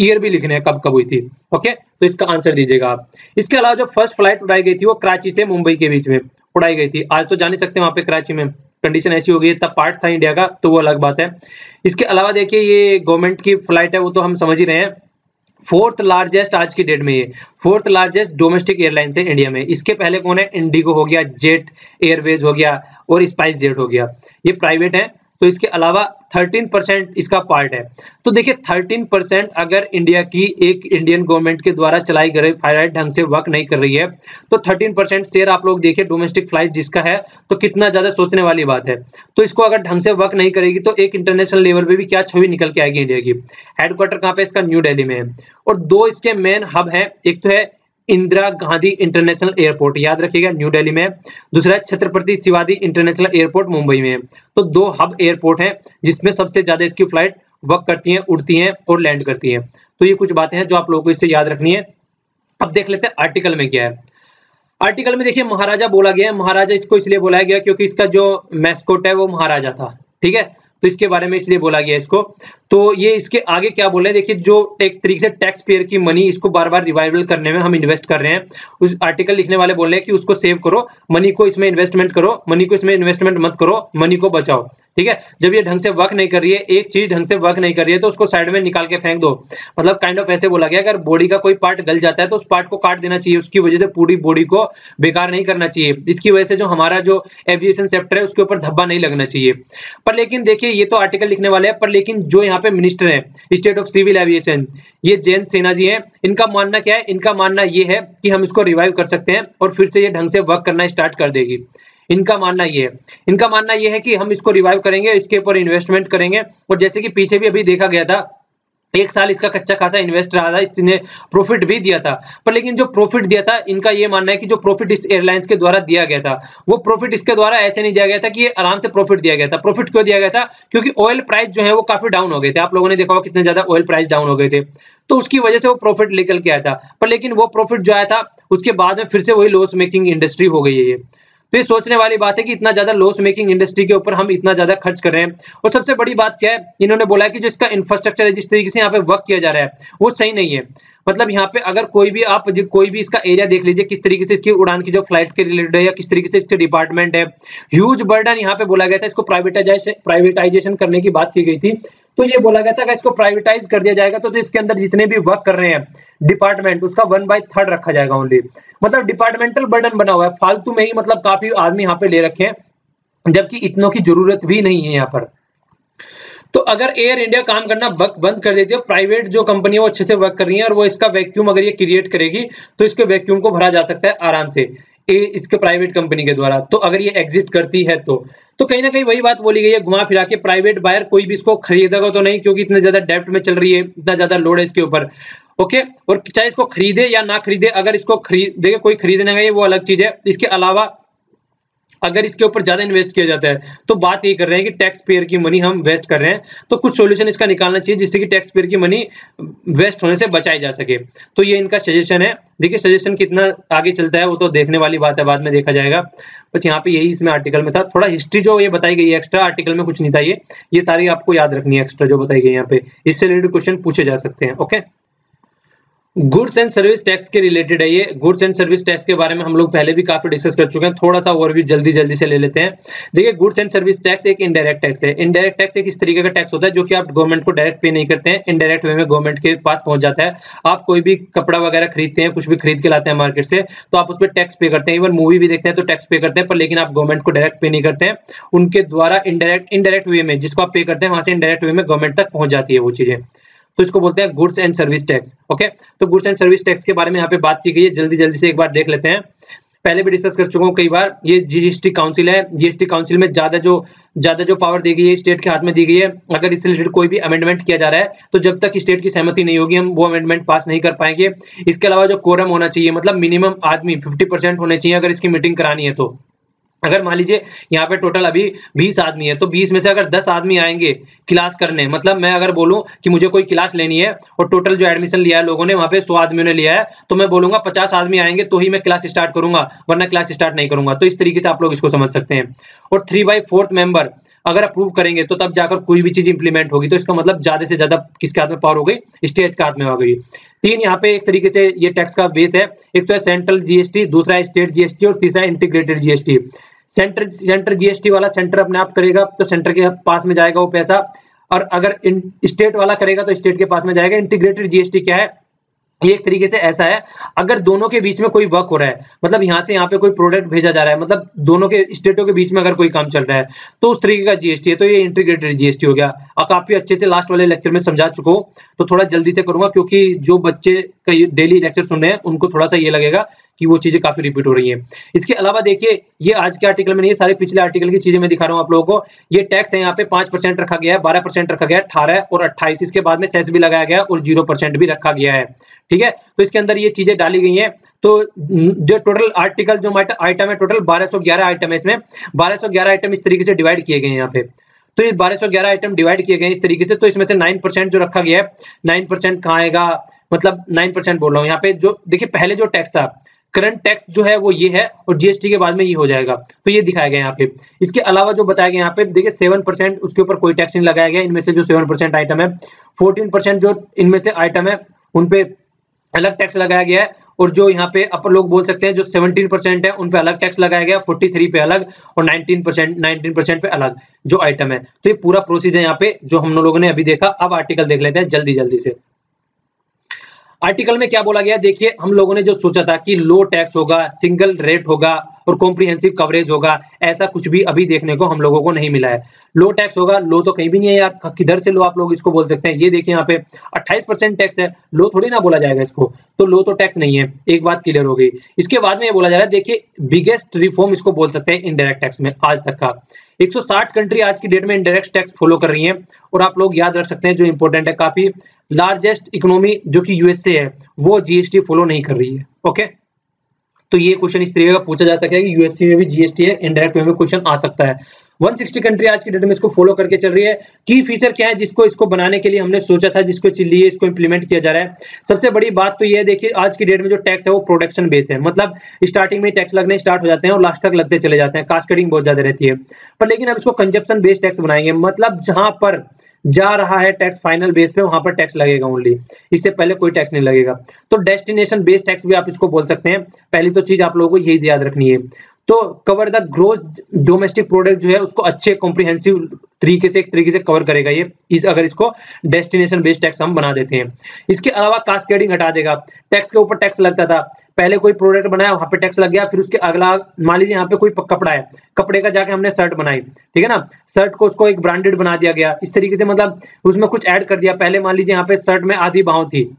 ईयर भी लिखने हैं, कब कब हुई थी। ओके, तो इसका आंसर दीजिएगा आप। इसके अलावा जो फर्स्ट फ्लाइट उड़ाई गई थी वो कराची से मुंबई के बीच में उड़ाई गई थी। आज तो जान ही सकते हैं वहां पे कराची में कंडीशन ऐसी हो गई है, तब पार्ट था इंडिया का, तो वो अलग बात है। इसके अलावा देखिए ये गवर्नमेंट की फ्लाइट है, वो तो हम समझ ही रहे हैं। फोर्थ लार्जेस्ट आज की डेट में, ये फोर्थ लार्जेस्ट डोमेस्टिक एयरलाइंस है इंडिया में। इसके पहले कौन है? इंडिगो हो गया, जेट एयरवेज हो गया और स्पाइस जेट हो गया, ये प्राइवेट है। तो इसके अलावा 13% इसका पार्ट है। तो देखिए 13% अगर इंडिया की एक इंडियन गवर्नमेंट के द्वारा चलाई गई फ्लाइट ढंग से वर्क नहीं कर रही है, तो 13% शेयर आप लोग देखिए डोमेस्टिक फ्लाइट जिसका है, तो कितना ज्यादा सोचने वाली बात है। तो इसको अगर ढंग से वर्क नहीं करेगी तो एक इंटरनेशनल लेवल पे भी क्या छवि निकल के आएगी इंडिया की। हेडक्वार्टर कहाँ पे? इसका न्यू दिल्ली में है। और दो इसके मेन हब है, एक तो है इंदिरा गांधी इंटरनेशनल एयरपोर्ट, याद रखिएगा न्यू दिल्ली में है। दूसरा है छत्रपति शिवाजी इंटरनेशनल एयरपोर्ट मुंबई में है। तो दो हब एयरपोर्ट हैं जिसमें सबसे ज्यादा इसकी फ्लाइट वर्क करती हैं, उड़ती हैं और लैंड करती हैं। तो ये कुछ बातें हैं जो आप लोगों को इससे याद रखनी है। अब देख लेते हैं आर्टिकल में क्या है। आर्टिकल में देखिए महाराजा बोला गया है। महाराजा इसको इसलिए बोला गया क्योंकि इसका जो मैस्कोट है वो महाराजा था, ठीक है, तो इसके बारे में इसलिए बोला गया इसको। तो ये इसके आगे क्या बोले, देखिए जो एक तरीके से टैक्स पेयर की मनी इसको बार बार रिवाइवल करने में हम इन्वेस्ट कर रहे हैं। उस आर्टिकल लिखने वाले बोल रहे हैं कि उसको सेव करो, मनी को इसमें इन्वेस्टमेंट करो, मनी को इसमें इन्वेस्टमेंट मत करो, मनी को बचाओ, ठीक है। जब ये ढंग से वर्क नहीं कर रही है, एक चीज ढंग से वर्क नहीं कर रही है, तो उसको साइड में निकाल के फेंक दो। मतलब काइंड ऑफ ऐसे बोला गया, अगर बॉडी का कोई पार्ट गल जाता है तो उस पार्ट को काट देना चाहिए, उसकी वजह से पूरी बॉडी को बेकार नहीं करना चाहिए। इसकी वजह से जो हमारा जो एविएशन सेक्टर है उसके ऊपर धब्बा नहीं लगना चाहिए। पर लेकिन देखिए ये तो आर्टिकल लिखने वाले हैं, पर लेकिन जो यहाँ पे मिनिस्टर है स्टेट ऑफ सिविल एविएशन, ये जयंत सिन्हा जी हैं। इनका मानना क्या है? इनका मानना ये है कि हम इसको रिवाइव कर सकते हैं और फिर से ये ढंग से वर्क करना स्टार्ट कर देगी। इनका मानना ये है, इनका मानना ये है कि हम इसको रिवाइव करेंगे, इसके ऊपर इन्वेस्टमेंट करेंगे। और जैसे कि पीछे भी अभी देखा गया था, एक साल इसका कच्चा खासा इन्वेस्ट रहा था, इसने प्रॉफिट भी दिया था। पर लेकिन जो प्रॉफिट दिया था, इनका ये मानना है कि जो प्रॉफिट इस एयरलाइंस के द्वारा दिया गया था, वो प्रॉफिट इसके द्वारा ऐसे नहीं दिया गया था कि ये आराम से प्रॉफिट दिया गया था। प्रॉफिट क्यों दिया गया था? क्योंकि ऑयल प्राइस जो है वो काफी डाउन हो गए थे। आप लोगों ने देखा होगा कितने ज्यादा ऑयल प्राइस डाउन हो गए थे, तो उसकी वजह से वो प्रॉफिट निकल के आया था। पर लेकिन वो प्रॉफिट जो आया था उसके बाद में फिर से वही लॉस मेकिंग इंडस्ट्री हो गई है ये। तो ये सोचने वाली बात है कि इतना ज्यादा लॉस मेकिंग इंडस्ट्री के ऊपर हम इतना ज्यादा खर्च कर रहे हैं। और सबसे बड़ी बात क्या है, इन्होंने बोला है कि जो इसका इंफ्रास्ट्रक्चर है, जिस तरीके से यहाँ पे वर्क किया जा रहा है, वो सही नहीं है। मतलब यहाँ पे अगर कोई भी आप कोई भी इसका एरिया देख लीजिए, किस तरीके से इसकी उड़ान की जो फ्लाइट के रिलेटेड है या किस तरीके से इसके डिपार्टमेंट है, ह्यूज बर्डन यहाँ पे बोला गया था। इसको प्राइवेटाइजेशन करने की बात की गई थी। तो ये बोला गया था कि इसको प्राइवेटाइज कर दिया जाएगा तो इसके अंदर जितने भी वर्क कर रहे हैं डिपार्टमेंट, उसका 1/3 रखा जाएगा ओनली। मतलब डिपार्टमेंटल बर्डन बना हुआ है फालतू में ही, मतलब काफी आदमी यहाँ पे ले रखे हैं जबकि इतनों की जरूरत भी नहीं है यहाँ पर। तो अगर एयर इंडिया काम करना बंद कर देती है, प्राइवेट जो कंपनी है वो अच्छे से वर्क कर रही है और वो इसका वैक्यूम अगर ये क्रिएट करेगी तो इसके वैक्यूम को भरा जा सकता है आराम से इसके प्राइवेट कंपनी के द्वारा। तो अगर ये एग्जिट करती है तो कहीं ना कहीं वही बात बोली गई है घुमा फिरा के, प्राइवेट बायर कोई भी इसको खरीदेगा तो नहीं, क्योंकि इतने ज्यादा डेब्ट में चल रही है, इतना ज्यादा लोड है इसके ऊपर। ओके, और चाहे इसको खरीदे या ना खरीदे, अगर इसको खरीदे कोई खरीदने का वो अलग चीज है। इसके अलावा अगर इसके ऊपर ज्यादा इन्वेस्ट किया जाता है तो बात ये कर रहे हैं कि टैक्स पेयर की मनी हम वेस्ट कर रहे हैं। तो कुछ सॉल्यूशन इसका निकालना चाहिए जिससे कि टैक्स पेयर की मनी वेस्ट होने से बचाई जा सके। तो ये इनका सजेशन है। देखिए सजेशन कितना आगे चलता है वो तो देखने वाली बात है, बाद में देखा जाएगा। बस यहाँ पे यही इसमें आर्टिकल में था, थोड़ा हिस्ट्री जो ये बताई गई है एक्स्ट्रा, आर्टिकल में कुछ नहीं था ये सारी आपको याद रखनी है एक्स्ट्रा जो बताई गई यहाँ पे, इससे रिलेटेड क्वेश्चन पूछे जा सकते हैं। Okay, goods and service tax के रिलेटेड है ये। गुड्स एंड सर्विस टैक्स के बारे में हम लोग पहले भी काफी डिस्कस कर चुके हैं, थोड़ा सा ओवरव्यू जल्दी से ले लेते हैं। देखिए गुड्स एंड सर्विस टैक्स एक इनडायरेक्ट टैक्स है। इनडायरेक्ट टैक्स एक इस तरीके का टैक्स होता है जो कि आप गवर्नमेंट को डायरेक्ट पे नहीं करते हैं, इनडायरेक्ट वे में गवर्नमेंट के पास पहुंच जाता है। आप कोई भी कपड़ा वगैरह खरीदते हैं, कुछ भी खरीद के लाते हैं मार्केट से, तो आप उस पर टैक्स पे करते हैं। इवन मूवी भी देखते हैं तो टैक्स पे करते हैं, पर लेकिन आप गवर्नमेंट को डायरेक्ट पे नहीं करते हैं, उनके द्वारा इनडायरेक्ट वे में जिसको आप पे करते हैं वहां से इनडायरेक्ट वे में गवर्नमेंट तक पहुंच जाती है वो चीजें, तो इसको बोलते हैं goods and service tax. Okay, तो गुड्स एंड सर्विस टैक्स के बारे में यहाँ पे बात की गई है, जल्दी से एक बार देख लेते हैं। पहले भी डिस्कस कर चुका हूँ कई बार। ये जीएसटी काउंसिल है, जीएसटी काउंसिल में ज्यादा जो पावर दी गई है स्टेट के हाथ में दी गई है। अगर इससे रिलेटेड कोई भी अमेंडमेंट किया जा रहा है तो जब तक स्टेट की सहमति नहीं होगी हम वो अमेंडमेंट पास नहीं कर पाएंगे। इसके अलावा जो कोरम होना चाहिए, मतलब मिनिमम आदमी 50% होने चाहिए अगर इसकी मीटिंग करानी है। तो अगर मान लीजिए यहाँ पे टोटल अभी 20 आदमी है, तो 20 में से अगर 10 आदमी आएंगे क्लास करने, मतलब मैं अगर बोलूं कि मुझे कोई क्लास लेनी है और टोटल जो एडमिशन लिया है लोगों ने वहां पे 100 आदमियों ने लिया है, तो मैं बोलूंगा 50 आदमी आएंगे तो ही मैं क्लास स्टार्ट करूंगा, वरना क्लास स्टार्ट नहीं करूंगा। तो इस तरीके से आप लोग इसको समझ सकते हैं। और 3/4 मेंबर अगर अप्रूव करेंगे तो तब जाकर कोई भी चीज इंप्लीमेंट होगी। तो इसका मतलब ज्यादा से ज्यादा किसके हाथ में पावर हो गई? स्टेट के हाथ में हो गई। 3 यहाँ पे एक तरीके से ये टैक्स का बेस है, एक तो है सेंट्रल जीएसटी, दूसरा है स्टेट जीएसटी और तीसरा है इंटीग्रेटेड जीएसटी। सेंटर जीएसटी वाला सेंटर अपने आप करेगा तो सेंटर के पास में जाएगा वो पैसा, और अगर स्टेट वाला करेगा तो स्टेट के पास में जाएगा। इंटीग्रेटेड जीएसटी क्या है? ये एक तरीके से ऐसा है, अगर दोनों के बीच में कोई वर्क हो रहा है, मतलब यहाँ से यहाँ पे कोई प्रोडक्ट भेजा जा रहा है, मतलब दोनों के स्टेटों के बीच में अगर कोई काम चल रहा है, तो उस तरीके का जीएसटी है, तो ये इंटीग्रेटेड जीएसटी हो गया। और काफी अच्छे से लास्ट वाले लेक्चर में समझा चुका हूँ, तो थोड़ा जल्दी से करूंगा क्योंकि जो बच्चे डेली लेक्चर सुन रहे हैं उनको थोड़ा सा ये लगेगा कि वो चीजें काफी रिपीट हो रही हैं। इसके अलावा देखिए, ये आज के आर्टिकल में नहीं, सारे पिछले आर्टिकल की चीजें मैं दिखा रहा हूँ आप लोगों को। ये टैक्स है, यहाँ पे 5% रखा गया है, 12% रखा गया है, 18 और 28, इसके बाद में सेस भी लगाया गया और 0% भी रखा गया है। ठीक है, तो इसके अंदर ये चीजें डाली गई हैं। तो जो टोटल आर्टिकल जो आइटम है, टोटल 1211 आइटम है, इसमें 1211 आइटम इस तरीके से डिवाइड किए गए हैं यहाँ पे। तो ये 1211 आइटम डिवाइड किए गए इस तरीके से, तो इसमें से 9% जो रखा गया है, 9% कहाँ आएगा, मतलब 9% बोल रहा हूँ यहाँ पे। जो देखिए पहले जो टैक्स था, करंट टैक्स जो है वो ये है, और जीएसटी के बाद में ये हो जाएगा, तो ये दिखाया गया यहाँ पे। इसके अलावा जो बताया गया यहाँ पे देखिए 7%, उसके ऊपर कोई टैक्स नहीं लगाया गया। इनमें से जो 7% आइटम है, 14% जो इनमें से आइटम है उन पे अलग टैक्स लगाया गया है, और जो यहाँ पे अपन लोग बोल सकते हैं जो 17% है उन पे अलग टैक्स लगाया गया, 43 पे अलग, और 19% पे अलग जो आइटम है। तो ये पूरा प्रोसीजर है यहाँ पे जो हम लोगों ने अभी देखा। अब आर्टिकल देख लेते हैं जल्दी से। आर्टिकल में क्या बोला गया, देखिए हम लोगों ने जो सोचा था कि लो टैक्स होगा, सिंगल रेट होगा और कॉम्प्रिहेंसिव कवरेज होगा, ऐसा कुछ भी अभी देखने को हम लोगों को नहीं मिला है। लो टैक्स होगा, लो तो कहीं भी नहीं है यार, किधर से लो आप लोग इसको बोल सकते हैं। ये देखिए यहाँ पे 28% टैक्स है, लो थोड़ी ना बोला जाएगा इसको, तो लो तो टैक्स नहीं है, एक बात क्लियर हो गई। इसके बाद में ये बोला जा रहा है, देखिए बिगेस्ट रिफॉर्म इसको बोल सकते हैं इनडायरेक्ट टैक्स में आज तक का। 160 कंट्री आज की डेट में इनडायरेक्ट टैक्स फॉलो कर रही हैं, और आप लोग याद रख सकते हैं जो इंपॉर्टेंट है, काफी लार्जेस्ट इकोनॉमी जो कि यूएसए है, वो जीएसटी फॉलो नहीं कर रही है। ओके, तो ये क्वेश्चन इस तरीके का पूछा जा सकता है कि यूएसए में भी जीएसटी है, इनडायरेक्ट वे में क्वेश्चन आ सकता है। 160 कंट्री आज की डेट में इसको फॉलो करके चल रही है। की फीचर क्या है जिसको इसको बनाने के लिए हमने सोचा था, जिसको लिए इसको इंप्लीमेंट किया जा रहा है। सबसे बड़ी बात तो ये है, देखिए आज की डेट में जो टैक्स है वो प्रोडक्शन बेस है, मतलब स्टार्टिंग में टैक्स लगने स्टार्ट हो जाते हैं और लास्ट तक लगते चले जाते हैं, कास्केडिंग बहुत ज्यादा रहती है। पर लेकिन अब इसको कंजप्शन बेस्ड टैक्स बनाएंगे, मतलब जहां पर जा रहा है टैक्स फाइनल बेस पे, वहां पर टैक्स लगेगा ओनली, इससे पहले कोई टैक्स नहीं लगेगा। तो डेस्टिनेशन बेस्ड टैक्स भी आप इसको बोल सकते हैं। पहली तो चीज आप लोगों को यही याद रखनी है। तो cover the gross domestic product जो है उसको अच्छे कॉम्प्रिहेंसिव तरीके से, एक तरीके से कवर करेगा ये, अगर इसको डेस्टिनेशन बेस्ड टैक्स हम बना देते हैं। इसके अलावा कास्केडिंग हटा देगा, टैक्स के ऊपर टैक्स लगता था, पहले कोई प्रोडक्ट बनाया वहां पे टैक्स लग गया, फिर उसके अगला मान लीजिए यहाँ पे कोई कपड़ा है, कपड़े का जाके हमने शर्ट बनाई, ठीक है ना, शर्ट को उसको एक ब्रांडेड बना दिया गया, इस तरीके से मतलब उसमें कुछ ऐड कर दिया। पहले मान लीजिए यहाँ पे शर्ट में आधी बाहों थी,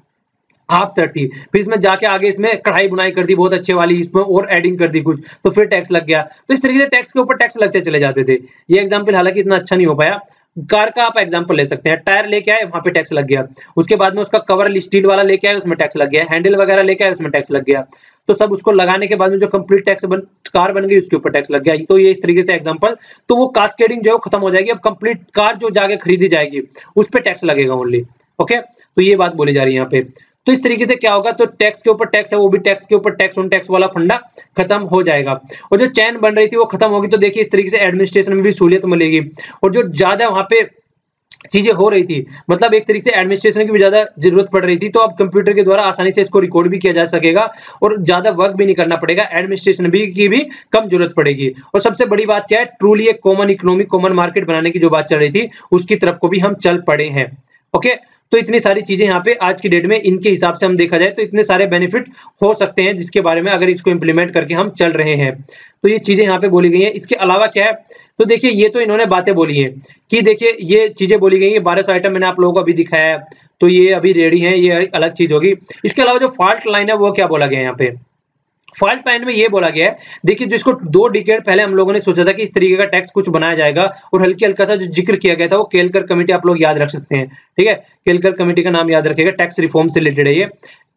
हाफ शर्ट थी, फिर इसमें जाके आगे इसमें कढ़ाई बुनाई कर दी बहुत अच्छे वाली, इसमें और एडिंग कर दी कुछ, तो फिर टैक्स लग गया। तो इस तरीके से टैक्स के ऊपर टैक्स लगते चले जाते थे। ये एग्जांपल हालांकि इतना अच्छा नहीं हो पाया। कार का आप एग्जांपल ले सकते हैं, टायर लेके आए वहां पे टैक्स लग गया, उसके बाद में उसका कवर स्टील वाला लेके आए उसमें टैक्स लग गया, हैंडल वगैरह लेके आए उसमें टैक्स लग गया। तो सब उसको लगाने के बाद में जो कंप्लीट कार बन गई उसके ऊपर टैक्स लग गया। तो ये इस तरीके से एग्जांपल, तो वो कास्केडिंग जो है खत्म हो जाएगी। अब कंप्लीट कार जो जाके खरीदी जाएगी उस पर टैक्स लगेगा ओनली। ओके, तो ये बात बोली जा रही है यहाँ पे। तो इस तरीके से क्या होगा, तो टैक्स के ऊपर टैक्स है, वो भी टैक्स के ऊपर टैक्स ऑन टैक्स वाला फंडा खत्म हो जाएगा, और जो चैन बन रही थी वो खत्म होगी। तो देखिए इस तरीके से एडमिनिस्ट्रेशन में भी सहूलियत मिलेगी, और जो ज्यादा वहां पे चीजें हो रही थी, मतलब एक तरीके से एडमिनिस्ट्रेशन की भी ज्यादा जरूरत पड़ रही थी, तो अब कंप्यूटर के द्वारा आसानी से इसको रिकॉर्ड भी किया जा सकेगा और ज्यादा वर्क भी नहीं करना पड़ेगा, एडमिनिस्ट्रेशन की भी कम जरूरत पड़ेगी। और सबसे बड़ी बात क्या है, ट्रूली एक कॉमन इकोनॉमी, कॉमन मार्केट बनाने की जो बात चल रही थी उसकी तरफ को भी हम चल पड़े हैं। ओके, तो इतनी सारी चीजें यहाँ पे आज की डेट में इनके हिसाब से हम देखा जाए तो इतने सारे बेनिफिट हो सकते हैं जिसके बारे में अगर इसको इंप्लीमेंट करके हम चल रहे हैं, तो ये चीजें यहाँ पे बोली गई हैं। इसके अलावा क्या है, तो देखिए ये तो इन्होंने बातें बोली हैं कि देखिए ये चीजें बोली गई है, 1200 आइटम मैंने आप लोगों को अभी दिखाया है, तो ये अभी रेडी है, ये अलग चीज होगी। इसके अलावा जो फॉल्ट लाइन है वो क्या बोला गया है यहाँ पे, फॉल्ट लाइन में ये बोला गया है, देखिए जिसको 2 डिकेड पहले हम लोगों ने सोचा था कि इस तरीके का टैक्स कुछ बनाया जाएगा, और हल्की हल्का सा जो जिक्र किया गया था वो केलकर कमेटी, आप लोग याद रख सकते हैं, ठीक है, केलकर कमेटी का नाम याद रखेगा, टैक्स रिफॉर्म से रिलेटेड है, ये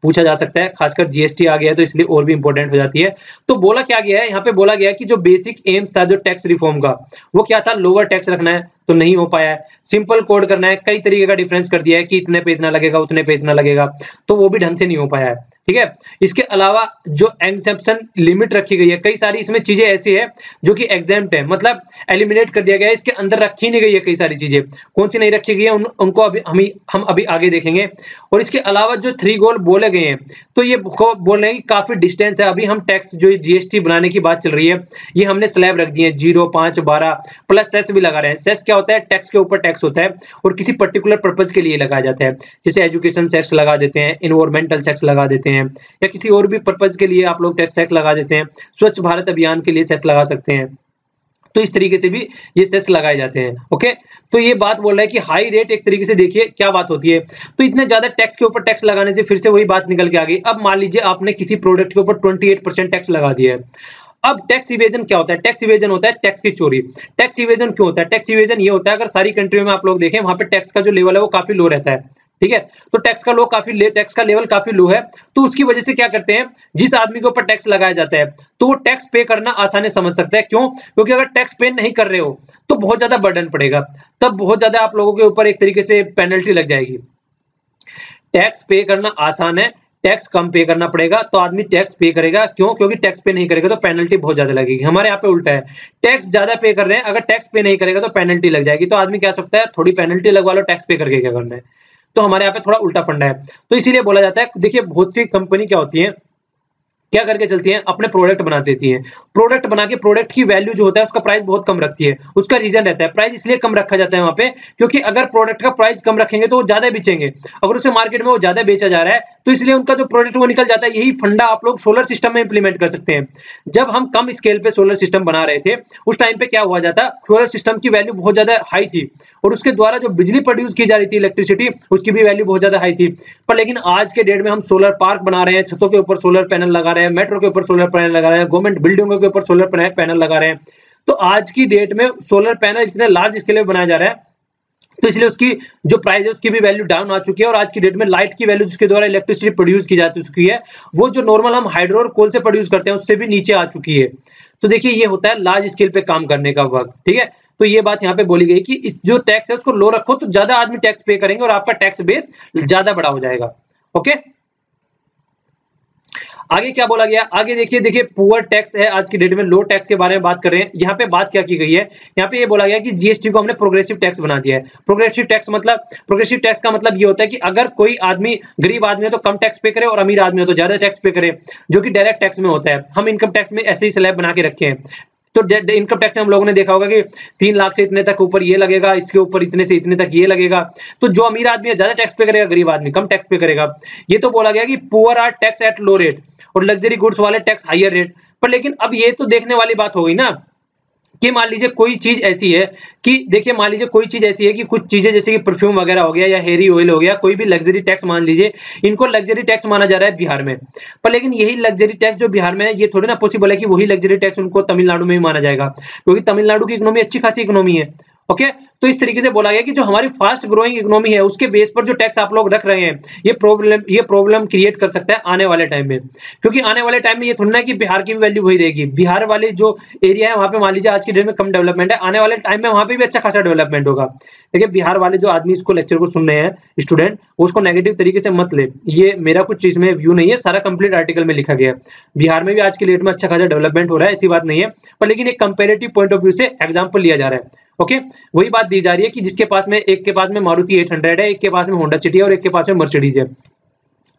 पूछा जा सकता है, खासकर जीएसटी आ गया है तो इसलिए और भी इंपॉर्टेंट हो जाती है। तो बोला क्या गया है यहाँ पे, बोला गया है कि जो बेसिक एम्स था जो टैक्स रिफॉर्म का, वो क्या था, लोअर टैक्स रखना है, तो नहीं हो पाया है, सिंपल कोड करना है, कई तरीके का डिफरेंस कर दिया है कि इतने पे इतना लगेगा, उतने पे इतना लगेगा, तो वो भी ढंग से नहीं हो पाया है। ठीक है। इसके अलावा जो एक्सेप्शन लिमिट रखी गई है, कई सारी इसमें चीजें ऐसी है जो कि एग्जेम्प्ट है, मतलब एलिमिनेट कर दिया गया है, इसके अंदर रखी नहीं गई है कई सारी चीजें। कौन सी नहीं रखी गई है उनको अभी हम अभी आगे देखेंगे। और इसके अलावा जो 3 गोल बोले गए हैं, तो ये बोल रहे हैं कि काफी डिस्टेंस है। अभी हम टैक्स जो जीएसटी बनाने की बात चल रही है, ये हमने स्लैब रख दिए 0, 5, 12 प्लस सेस भी लगा रहे हैं। सेस क्या होता है? टैक्स के ऊपर टैक्स होता है और किसी पर्टिकुलर पर्पज के लिए लगाया जाता है, जैसे एजुकेशन टैक्स लगा देते हैं, इन्वायरमेंटल टैक्स लगा देते हैं, या किसी और भी पर्पज के लिए आप लोग टैक्स लगा देते हैं। स्वच्छ भारत अभियान के लिए सेस लगा सकते हैं। तो इस तरीके से भी ये सेस लगाए जाते हैं। ओके, तो ये बात बोल रहा है कि हाई रेट, एक तरीके से देखिए क्या बात होती है। तो इतने ज्यादा टैक्स के ऊपर टैक्स लगाने से फिर से वही बात निकल के आ गई। अब मान लीजिए आपने किसी प्रोडक्ट के ऊपर 28% टैक्स लगा दिया है। अब टैक्स इवेजन क्या होता है? टैक्स इवेजन होता है टैक्स की चोरी। टैक्स इवेजन क्यों होता है? टैक्स इवेजन ये होता है, अगर सारी कंट्रियों में आप लोग देखें, वहां पे टैक्स का जो लेवल है वो काफी लो रहता है, ठीक है। तो टैक्स का लेवल काफी लो है, तो उसकी वजह से क्या करते हैं, जिस आदमी के ऊपर टैक्स लगाया जाता है तो वो टैक्स पे करना आसानी समझ सकता है। क्यों? क्योंकि अगर टैक्स पे नहीं कर रहे हो तो बहुत ज्यादा बर्डन पड़ेगा, तब बहुत ज्यादा आप लोगों के ऊपर एक तरीके से पेनल्टी लग जाएगी। टैक्स पे करना आसान है, टैक्स कम पे करना पड़ेगा, तो आदमी टैक्स पे करेगा। क्यों? क्योंकि टैक्स पे नहीं करेगा तो पेनल्टी बहुत ज्यादा लगेगी। हमारे यहाँ पे उल्टा है, टैक्स ज्यादा पे कर रहे हैं, अगर टैक्स पे नहीं करेगा तो पेनल्टी लग जाएगी। तो आदमी क्या सकता है, थोड़ी पेनल्टी लगवा लो, टैक्स पे करके क्या करना है। तो हमारे यहाँ पे थोड़ा उल्टा फंडा है। तो इसीलिए बोला जाता है, देखिए बहुत सी कंपनी क्या होती है, क्या करके चलती हैं, अपने प्रोडक्ट बना देती हैं। प्रोडक्ट बना के प्रोडक्ट की वैल्यू जो होता है उसका प्राइस बहुत कम रखती है। उसका रीजन रहता है, प्राइस इसलिए कम रखा जाता है वहां पे, क्योंकि अगर प्रोडक्ट का प्राइस कम रखेंगे तो वो ज्यादा बेचेंगे। अगर उसे मार्केट में वो ज्यादा बेचा जा रहा है तो इसलिए उनका जो प्रोडक्ट वो निकल जाता है। यही फंडा आप लोग सोलर सिस्टम में इंप्लीमेंट कर सकते हैं। जब हम कम स्केल पे सोलर सिस्टम बना रहे थे, उस टाइम पे क्या हुआ जाता, सोलर सिस्टम की वैल्यू बहुत ज्यादा हाई थी और उसके द्वारा जो बिजली प्रोड्यूस की जा रही थी, इलेक्ट्रिसिटी, उसकी भी वैल्यू बहुत ज्यादा हाई थी। पर लेकिन आज के डेट में हम सोलर पार्क बना रहे हैं, छतों के ऊपर सोलर पैनल लगा रहे हैं, मेट्रो के ऊपर सोलर पैनल लगा रहे हैं, गवर्नमेंट बिल्डिंगों के ऊपर सोलर पैनल लगा रहे हैं। तो आज की डेट में सोलर पैनल इतने लार्ज स्केल में बनाया जा रहा है, तो इसलिए उसकी जो प्राइस है उसकी भी वैल्यू डाउन आ चुकी है। और आज की डेट में लाइट की वैल्यू जिसके द्वारा इलेक्ट्रिसिटी प्रोड्यूस की जा चुकी है, वो जो नॉर्मल हम हाइड्रो और कोल से प्रोड्यूस करते हैं उससे भी नीचे आ चुकी है। तो देखिए ये होता है लार्ज स्केल पे काम करने का वक्त, ठीक है। तो ये बात यहाँ पे बोली गई कि इस जो टैक्स है उसको लो रखो तो ज्यादा आदमी टैक्स पे करेंगे और आपका टैक्स बेस ज्यादा बड़ा हो जाएगा। ओके, आगे क्या बोला गया, आगे देखिए पुअर टैक्स है, आज की डेट में लो टैक्स के बारे में बात कर रहे हैं। यहाँ पे बात क्या की गई है, यहाँ पे ये बोला गया कि जीएसटी को हमने प्रोग्रेसिव टैक्स बना दिया है। प्रोग्रेसिव टैक्स का मतलब ये होता है कि अगर कोई आदमी, गरीब आदमी है तो कम टैक्स पे करे और अमीर आदमी है तो ज्यादा टैक्स पे करे, जो कि डायरेक्ट टैक्स में होता है। हम इनकम टैक्स में ऐसे ही स्लैब बना के रखे हैं। तो इनकम टैक्स में हम लोगों ने देखा होगा कि 3 लाख से इतने तक ऊपर ये लगेगा, इसके ऊपर इतने से इतने तक ये लगेगा। तो जो अमीर आदमी है ज्यादा टैक्स पे करेगा, गरीब आदमी कम टैक्स पे करेगा। ये तो बोला गया कि poor are tax at low rate और लग्जरी गुड्स वाले टैक्स हायर रेट। पर लेकिन अब ये तो देखने वाली बात हो गई ना कि मान लीजिए कोई चीज ऐसी है कि देखिए मान लीजिए कोई चीज ऐसी है कि कुछ चीजें जैसे कि परफ्यूम वगैरह हो गया या हेयरी ऑयल हो गया, कोई भी लग्जरी टैक्स मान लीजिए, इनको लग्जरी टैक्स माना जा रहा है बिहार में। पर लेकिन यही लग्जरी टैक्स जो बिहार में है, ये थोड़ी ना पॉसिबल है कि वही लग्जरी टैक्स उनको तमिलनाडु में भी माना जाएगा, क्योंकि तमिलनाडु की इकोनॉमी अच्छी खासी इकोनॉमी है। ओके, तो इस तरीके से बोला गया कि जो हमारी फास्ट ग्रोइंग इकोनॉमी है उसके बेस पर जो टैक्स आप लोग रख रहे हैं, ये प्रॉब्लम क्रिएट कर सकता है आने वाले टाइम में। क्योंकि आने वाले टाइम में ये थोड़ा ना कि बिहार की भी वैल्यू वही रहेगी। बिहार वाले जो एरिया है वहां पे मान लीजिए आज की डेट में कम डेवलपमेंट है, आने वाले टाइम में वहां पे भी अच्छा खासा डेवलपमेंट होगा। देखिए बिहार वाले जो आदमी इसको लेक्चर को सुन रहे हैं स्टूडेंट, उसको नेगेटिव तरीके से मत ले, ये मेरा कुछ चीज में व्यू नहीं है, सारा कंप्लीट आर्टिकल में लिखा गया है। बिहार में भी आज की डेट में अच्छा खासा डेवलपमेंट हो रहा है, ऐसी बात नहीं है, पर लेकिन एक कंपेरेटिव पॉइंट ऑफ व्यू से एग्जांपल लिया जा रहा है। ओके, वही बात दी जा रही है कि जिसके पास में, एक के पास में मारुति 800 है, एक के पास में होंडा सिटी है और एक के पास में मर्सिडीज है,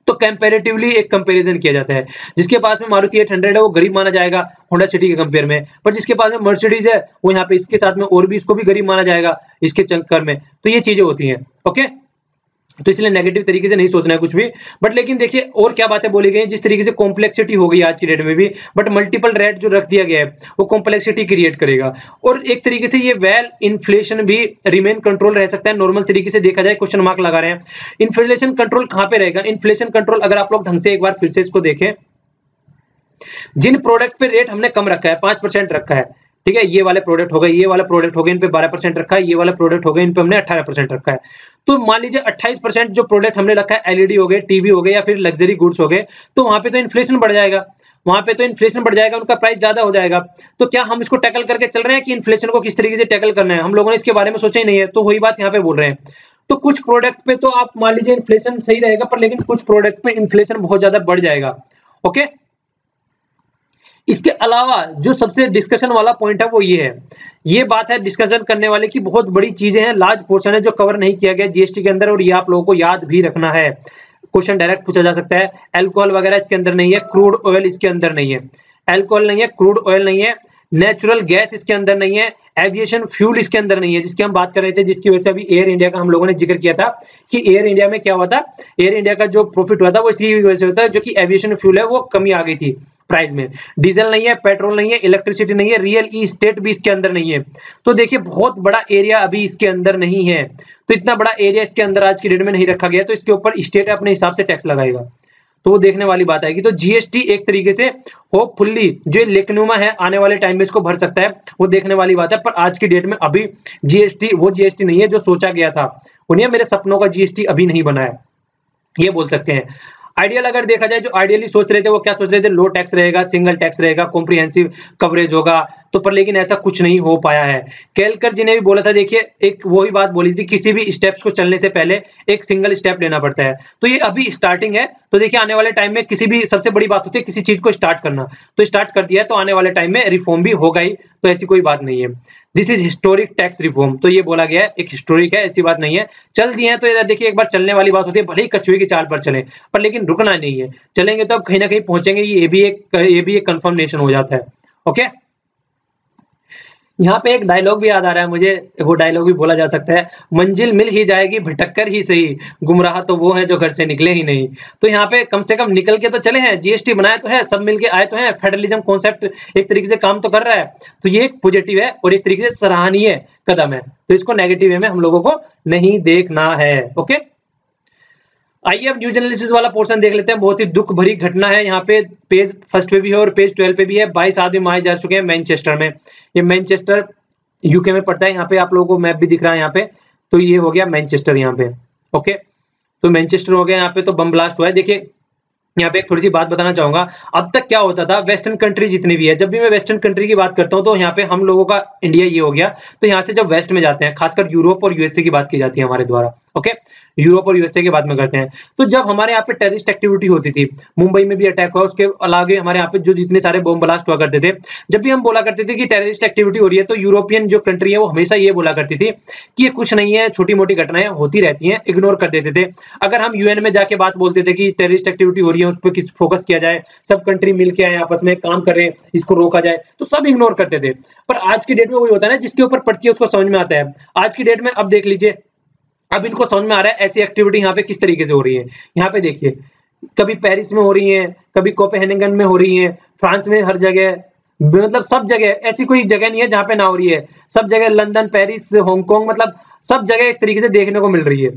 तो कंपैरेटिवली एक कंपैरिजन किया जाता है। जिसके पास में मारुति 800 है वो गरीब माना जाएगा होंडा सिटी के कंपेयर में, पर जिसके पास में मर्सिडीज है वो यहाँ पे इसके साथ में और भी इसको भी गरीब माना जाएगा इसके चक्कर में। तो ये चीजें होती हैं। ओके, तो इसलिए नेगेटिव तरीके से नहीं सोचना है कुछ भी। बट लेकिन देखिए और क्या बातें बोली गई, जिस तरीके से कॉम्प्लेक्सिटी हो गई आज की डेट में भी, बट मल्टीपल रेट जो रख दिया गया है वो कॉम्प्लेक्सिटी क्रिएट करेगा। और एक तरीके से ये वेल इन्फ्लेशन भी रिमेन कंट्रोल रह सकता है। नॉर्मल तरीके से देखा जाए, क्वेश्चन मार्क लगा रहे हैं, इन्फ्लेशन कंट्रोल कहां पे रहेगा। इन्फ्लेशन कंट्रोल अगर आप लोग ढंग से एक बार फिर से इसको देखें, जिन प्रोडक्ट पे रेट हमने कम रखा है, 5% रखा है, ठीक है, ये वाले प्रोडक्ट हो गए, ये वाला प्रोडक्ट हो गए, इन पे 12% रखा है, ये वाला प्रोडक्ट हो गए, इन पे हमने 18% रखा है। तो मान लीजिए 28% जो प्रोडक्ट हमने रखा है, एलईडी हो गए, टीवी हो गए या फिर लग्जरी गुड्स हो गए, तो वहां पे तो इन्फ्लेशन बढ़ जाएगा, वहां पे तो इन्फ्लेशन बढ़ जाएगा, उनका प्राइस ज्यादा हो जाएगा। तो क्या हम इसको टैकल करके चल रहे हैं कि इन्फ्लेशन को किस तरीके से टैकल करना है, हम लोगों ने इसके बारे में सोचा ही नहीं है। तो वही बात यहाँ पे बोल रहे हैं, तो कुछ प्रोडक्ट पे तो आप मान लीजिए इन्फ्लेशन सही रहेगा, पर लेकिन कुछ प्रोडक्ट पे इन्फ्लेशन बहुत ज्यादा बढ़ जाएगा। ओके, इसके अलावा जो सबसे डिस्कशन वाला पॉइंट है वो ये है, ये बात है डिस्कशन करने वाले की, बहुत बड़ी चीजें हैं, लार्ज पोर्शन है जो कवर नहीं किया गया जीएसटी के अंदर, और ये आप लोगों को याद भी रखना है। क्वेश्चन डायरेक्ट पूछा जा सकता है। अल्कोहल वगैरह इसके अंदर नहीं है, क्रूड ऑयल इसके अंदर नहीं है, अल्कोहल नहीं है, क्रूड ऑयल नहीं है, नेचुरल गैस इसके अंदर नहीं है, एविएशन फ्यूल इसके अंदर नहीं है, जिसकी हम बात कर रहे थे, जिसकी वजह से अभी एयर इंडिया का हम लोगों ने जिक्र किया था कि एयर इंडिया में क्या हुआ था, एयर इंडिया का जो प्रॉफिट हुआ था वो इसी वजह से होता है, जो कि एविएशन फ्यूल है वो कमी आ गई थी प्राइस में। डीजल नहीं है, पेट्रोल नहीं है, इलेक्ट्रिसिटी नहीं है, रियल इस्टेट भी इसके अंदर नहीं है। तो देखिए बहुत बड़ा एरिया अभी इसके अंदर नहीं है, तो इतना बड़ा एरिया इसके अंदर आज की डेट में नहीं रखा गया, तो इसके ऊपर स्टेट अपने हिसाब से टैक्स लगाएगा, तो वो देखने वाली बात आएगी। तो जीएसटी एक तरीके से होपफुली जो लेकनुमा है आने वाले टाइम में इसको भर सकता है, वो देखने वाली बात है। पर आज की डेट में अभी जीएसटी वो जीएसटी नहीं है जो सोचा गया था, उन्हें मेरे सपनों का जीएसटी अभी नहीं बना है, ये बोल सकते हैं। आइडियल अगर देखा जाए, जो आइडियली सोच रहे थे वो क्या सोच रहे थे, लो टैक्स रहेगा, सिंगल टैक्स रहेगा, कॉम्प्रिहेंसिव कवरेज होगा, तो पर लेकिन ऐसा कुछ नहीं हो पाया है। केलकर जी ने भी बोला था, देखिए एक वही बात बोली थी, किसी भी स्टेप्स को चलने से पहले एक सिंगल स्टेप लेना पड़ता है, तो ये अभी स्टार्टिंग है। तो देखिए आने वाले टाइम में किसी भी, सबसे बड़ी बात होती है किसी चीज को स्टार्ट करना, तो स्टार्ट कर दिया है तो आने वाले टाइम में रिफॉर्म भी होगा ही, तो ऐसी कोई बात नहीं है। This is historic tax reform, तो ये बोला गया है एक हिस्टोरिक है, ऐसी बात नहीं है। चल दिए हैं तो इधर देखिए एक बार चलने वाली बात होती है, भले ही कछुए की चाल पर चले, पर लेकिन रुकना नहीं है, चलेंगे तो अब कहीं ना कहीं पहुंचेंगे, ये भी एक कंफर्मेशन हो जाता है। ओके, यहाँ पे एक डायलॉग भी याद आ रहा है मुझे, वो डायलॉग भी बोला जा सकता है, मंजिल मिल ही जाएगी भटक कर ही सही, गुमराह तो वो है जो घर से निकले ही नहीं। तो यहाँ पे कम से कम निकल के तो चले हैं, जीएसटी बनाया तो है, सब मिलके आए तो हैं, फेडरलिज्म कॉन्सेप्ट एक तरीके से काम तो कर रहा है, तो ये एक पॉजिटिव है और एक तरीके से सराहनीय कदम है, तो इसको नेगेटिव वे में हम लोगों को नहीं देखना है। ओके, आइए अब न्यूज एनालिसिस वाला पोर्शन देख लेते हैं। बहुत ही दुख भरी घटना है, यहाँ पे पेज फर्स्ट पे भी है और पेज 12 पे भी है। 22 आदमी मारे जा चुके हैं मैनचेस्टर में, ये मैनचेस्टर यूके में पड़ता है, यहाँ पे आप लोगों को मैप भी दिख रहा है यहाँ पे, तो ये हो गया मैनचेस्टर यहाँ पे। ओके, तो मैनचेस्टर हो गया, यहाँ पे तो बम ब्लास्ट हुआ है। देखिए यहाँ पे एक थोड़ी सी बात बताना चाहूंगा, अब तक क्या होता था, वेस्टर्न कंट्री जितनी भी है, जब भी मैं वेस्टर्न कंट्री की बात करता हूँ तो यहाँ पे हम लोगों का इंडिया ये हो गया, तो यहाँ से जब वेस्ट में जाते हैं, खासकर यूरोप और यूएसए की बात की जाती है हमारे द्वारा। ओके, यूरोप और यूएसए की बात में करते हैं, तो जब हमारे यहाँ पे टेररिस्ट एक्टिविटी होती थी, मुंबई में भी अटैक हुआ, उसके अलावा हमारे यहाँ पे जो जितने सारे बम ब्लास्ट हुआ करते थे, जब भी हम बोला करते थे कि टेररिस्ट एक्टिविटी हो रही है, तो यूरोपियन जो कंट्री है वो हमेशा ये बोला करती थी कि ये कुछ नहीं है, छोटी मोटी घटनाएं होती रहती हैं, इग्नोर कर देते थे। अगर हम यूएन में जाके बात बोलते थे कि टेररिस्ट एक्टिविटी हो रही है, उस पर किस फोकस किया जाए, सब कंट्री मिलके आए, आपस में काम कर रहे हैं, इसको रोका जाए, तो सब इग्नोर करते थे। पर आज की डेट में वही होता है ना, जिसके ऊपर पड़ती है उसको समझ में आता है। आज की डेट में अब देख लीजिए, अब इनको समझ में आ रहा है ऐसी एक्टिविटी यहाँ पे किस तरीके से हो रही है। यहाँ पे देखिए, कभी पेरिस में हो रही है, कभी कोपेनहेगन में हो रही है, फ्रांस में, हर जगह, मतलब सब जगह, ऐसी कोई जगह नहीं है जहाँ पे ना हो रही है, सब जगह, लंदन, पेरिस, हांगकांग, मतलब सब जगह एक तरीके से देखने को मिल रही है।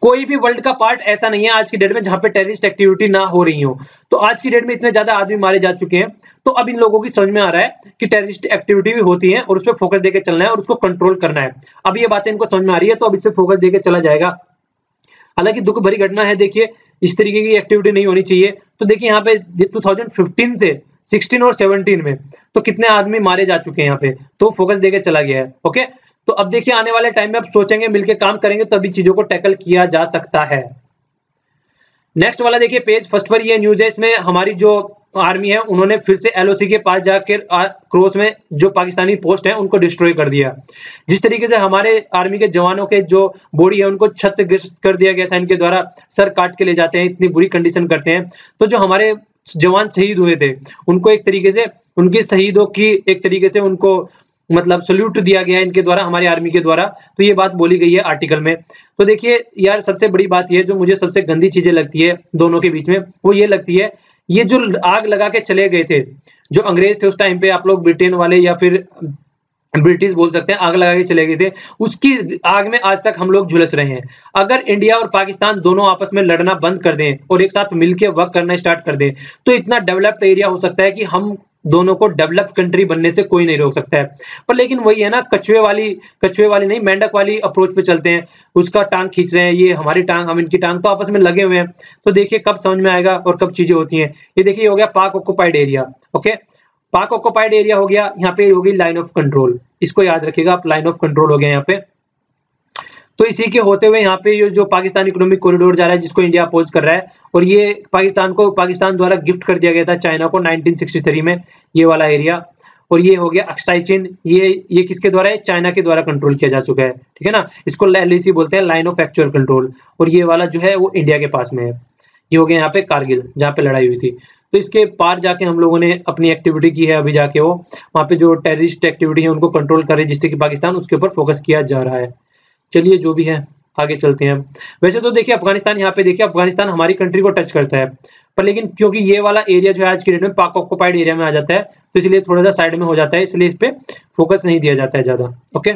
कोई भी वर्ल्ड का पार्ट ऐसा नहीं है आज की डेट में जहाँ पे टेररिस्ट एक्टिविटी ना हो रही हो। तो आज की डेट में इतने ज्यादा आदमी मारे जा चुके हैं, तो अब इन लोगों की समझ में आ रहा है कि टेररिस्ट एक्टिविटी भी होती है और उस पर फोकस देके चलना है और उसको कंट्रोल करना है। अब ये बातें इनको समझ में आ रही है, तो अब इससे फोकस देके चला जाएगा। हालांकि दुख भरी घटना है, देखिए इस तरीके की एक्टिविटी नहीं होनी चाहिए। तो देखिए यहाँ पे 2015 से 16 और 17 में तो कितने आदमी मारे जा चुके हैं यहाँ पे, तो फोकस देके चला गया है। ओके, तो अब देखिए आने वाले टाइम में अब सोचेंगे, मिलके काम करेंगे, तभी चीजों को टैकल किया जा सकता है। नेक्स्ट वाला देखिए, पेज फर्स्ट पर ये न्यूज है, इसमें हमारी जो आर्मी है उन्होंने फिर से एलओसी के पास जाकर क्रॉस में जो पाकिस्तानी पोस्ट है उनको डिस्ट्रॉय कर दिया। जिस तरीके से हमारे आर्मी के जवानों के जो बॉडी है उनको क्षतग्रस्त कर दिया गया था, इनके द्वारा सर काट के ले जाते हैं, इतनी बुरी कंडीशन करते हैं। तो जो हमारे जवान शहीद हुए थे उनको एक तरीके से, उनके शहीदों की एक तरीके से उनको मतलब सल्यूट दिया गया इनके द्वारा, हमारी आर्मी के द्वारा। तो ये बात बोली गई है आर्टिकल में। तो देखिए यार, सबसे बड़ी बात ये जो मुझे सबसे गंदी चीजें लगती है दोनों के बीच में, वो ये लगती है, ये जो आग लगा के चले गए थे, जो अंग्रेज थे उस टाइम पे, आप लोग ब्रिटेन वाले या फिर ब्रिटिश बोल सकते हैं, आग लगा के चले गए थे, उसकी आग में आज तक हम लोग झुलस रहे हैं। अगर इंडिया और पाकिस्तान दोनों आपस में लड़ना बंद कर दें और एक साथ मिलकर वर्क करना स्टार्ट कर दें, तो इतना डेवलप्ड एरिया हो सकता है कि हम दोनों को डेवलप्ड कंट्री बनने से कोई नहीं रोक सकता है। पर लेकिन वही है ना, कछुए वाली नहीं, मेंढक वाली अप्रोच पे चलते हैं, उसका टांग खींच रहे हैं, ये हमारी टांग, हम इनकी टांग, तो आपस में लगे हुए हैं। तो देखिए कब समझ में आएगा और कब चीजें होती हैं। ये देखिए हो गया पाक ऑक्युपाइड एरिया। ओके, पाक ऑक्युपाइड एरिया हो गया, यहाँ पे होगी लाइन ऑफ कंट्रोल, इसको याद रखिएगा आप, लाइन ऑफ कंट्रोल हो गया यहाँ पे। तो इसी के होते हुए यहाँ पे ये जो पाकिस्तान इकोनॉमिक कॉरिडोर जा रहा है जिसको इंडिया अपोज कर रहा है, और ये पाकिस्तान द्वारा गिफ्ट कर दिया गया था चाइना को 1963 में, ये वाला एरिया। और ये हो गया अक्साई चीन, ये किसके द्वारा है, चाइना के द्वारा कंट्रोल किया जा चुका है, ठीक है ना, इसको LAC बोलते हैं, लाइन ऑफ एक्चुअल कंट्रोल। और ये वाला जो है वो इंडिया के पास में है। ये हो गया यहाँ पे कारगिल, जहाँ पे लड़ाई हुई थी। तो इसके पार जाके हम लोगों ने अपनी एक्टिविटी की है, अभी जाके वो वहाँ पे जो टेररिस्ट एक्टिविटी है उनको कंट्रोल कर रही है जिससे कि पाकिस्तान, उसके ऊपर फोकस किया जा रहा है। चलिए जो भी है आगे चलते हैं। वैसे तो देखिए अफगानिस्तान, यहाँ पे देखिए अफगानिस्तान हमारी कंट्री को टच करता है, पर लेकिन क्योंकि ये वाला एरिया जो है आज की डेट में पाक ऑक्युपाइड एरिया में आ जाता है, तो इसलिए थोड़ा सा साइड में हो जाता है, इसलिए इस पे फोकस नहीं दिया जाता है ज्यादा। ओके,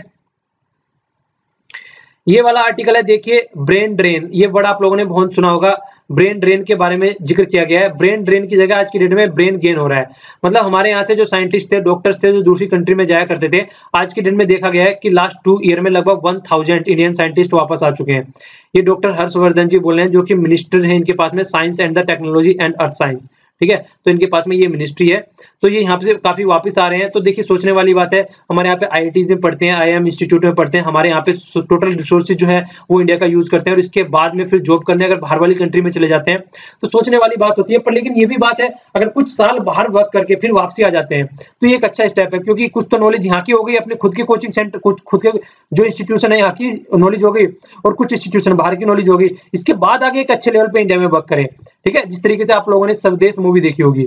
ये वाला आर्टिकल है देखिए, ब्रेन ड्रेन, ये वर्ड आप लोगों ने बहुत सुना होगा। ब्रेन ड्रेन के बारे में जिक्र किया गया है। ब्रेन ड्रेन की जगह आज की डेट में ब्रेन गेन हो रहा है। मतलब हमारे यहाँ से जो साइंटिस्ट थे, डॉक्टर्स थे, जो दूसरी कंट्री में जाया करते थे, आज की डेट में देखा गया है कि लास्ट 2 ईयर में लगभग 1000 इंडियन साइंटिस्ट वापस आ चुके हैं। ये डॉक्टर हर्षवर्धन जी बोल रहे हैं, जो कि मिनिस्टर हैं इनके पास में science and the technology and earth science, ठीक है, तो इनके पास में ये मिनिस्ट्री है। तो ये यहाँ पे काफी वापस आ रहे हैं। तो देखिए सोचने वाली बात है, हमारे यहाँ पे IITs में पढ़ते हैं, IIM इंस्टीट्यूट में पढ़ते हैं, हमारे यहाँ पे टोटल रिसोर्सेज जो है वो इंडिया का यूज करते हैं, और इसके बाद में फिर जॉब करने अगर बाहर वाली कंट्री में चले जाते हैं तो सोचने वाली बात होती है। पर लेकिन ये भी बात है, अगर कुछ साल बाहर वर्क करके फिर वापसी आ जाते हैं तो ये एक अच्छा स्टेप है, क्योंकि कुछ तो नॉलेज यहाँ की हो गई, अपने खुद के कोचिंग सेंटर, खुद के जो इंस्टीट्यूशन है यहाँ की नॉलेज हो गई, और कुछ इंस्टीट्यूशन बाहर की नॉलेज हो गई, इसके बाद आगे एक अच्छे लेवल पे इंडिया में वर्क करें, ठीक है। जिस तरीके से आप लोगों ने स्वदेश मूवी देखी होगी,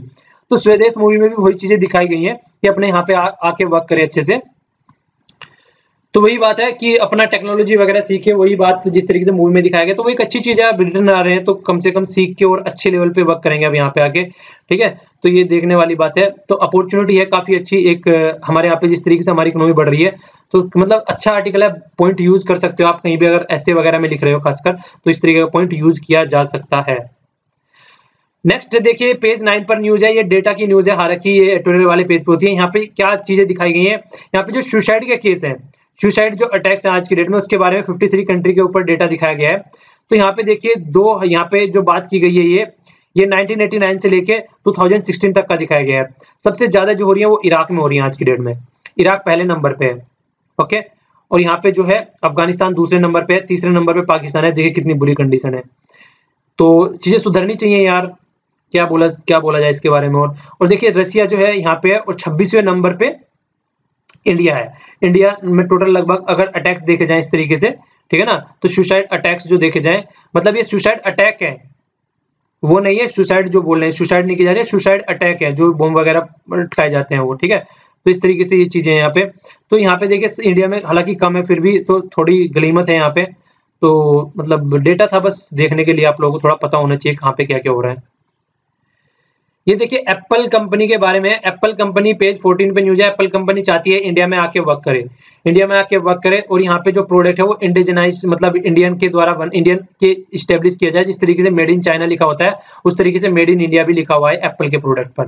तो स्वदेश मूवी में भी वही चीजें दिखाई गई हैं कि अपने यहाँ पे आके वर्क करें अच्छे से। तो वही बात है कि अपना टेक्नोलॉजी वगैरह सीखे, वही बात जिस तरीके से मूवी में दिखाया गया, तो वो एक अच्छी चीज है। ब्रिटेन आ रहे हैं तो कम से कम सीख के और अच्छे लेवल पे वर्क करेंगे अब यहाँ पे आके, ठीक है। तो ये देखने वाली बात है। तो अपॉर्चुनिटी है काफी अच्छी, एक हमारे यहाँ पे जिस तरीके से हमारी इकोनॉमी बढ़ रही है, तो मतलब अच्छा आर्टिकल है, पॉइंट यूज कर सकते हो आप कहीं भी, अगर ऐसे वगैरह में लिख रहे हो खासकर, तो इस तरीके का पॉइंट यूज किया जा सकता है। नेक्स्ट देखिए पेज 9 पर न्यूज है, ये डेटा की न्यूज है, हालांकि ये एडिटोरियल वाले पेज पे होती है। यहाँ पे क्या चीजें दिखाई गई हैं, यहाँ पे जो सुसाइड के केस हैं, सुसाइड जो अटैक्स हैं आज की डेट में, उसके बारे में 53 कंट्री के ऊपर डेटा दिखाया गया है। तो यहाँ पे देखिए दो, यहाँ पे जो बात की गई है ये 1989 से लेके 2016 तक का दिखाया गया है। सबसे ज्यादा जो हो रही है वो इराक में हो रही है आज की डेट में, इराक पहले नंबर पे है, ओके। और यहाँ पे जो है अफगानिस्तान दूसरे नंबर पे है, तीसरे नंबर पे पाकिस्तान है। देखिए कितनी बुरी कंडीशन है। तो चीजें सुधरनी चाहिए यार, क्या बोला जाए इसके बारे में। और देखिए रसिया जो है यहाँ पे है, और 26वें नंबर पे इंडिया है। इंडिया में टोटल लगभग अगर अटैक्स देखे जाएं इस तरीके से, ठीक है ना, तो सुसाइड अटैक्स जो देखे जाएं, मतलब ये सुसाइड अटैक है, वो नहीं है सुसाइड जो बोल रहे हैं, सुसाइड नहीं की जा रही है, सुसाइड अटैक है, जो बम वगैरह लटकाए जाते हैं वो, ठीक है। तो इस तरीके से ये चीजें हैं यहाँ पे। तो यहाँ पे देखिए इंडिया में हालांकि कम है, फिर भी तो थोड़ी गलीमत है यहाँ पे। तो मतलब डेटा था बस देखने के लिए, आप लोगों को थोड़ा पता होना चाहिए कहाँ पे क्या क्या हो रहा है। ये देखिए एप्पल कंपनी के बारे में, एप्पल कंपनी पेज 14 पे न्यूज है। एप्पल कंपनी चाहती है इंडिया में आके वर्क करे, इंडिया में आके वर्क करे, और यहाँ पे जो प्रोडक्ट है वो इंडिजनाइज, मतलब इंडियन के द्वारा इंडियन के इस्टेब्लिश किया जाए। जिस तरीके से मेड इन चाइना लिखा होता है, उस तरीके से मेड इन इंडिया भी लिखा हुआ है एप्पल के प्रोडक्ट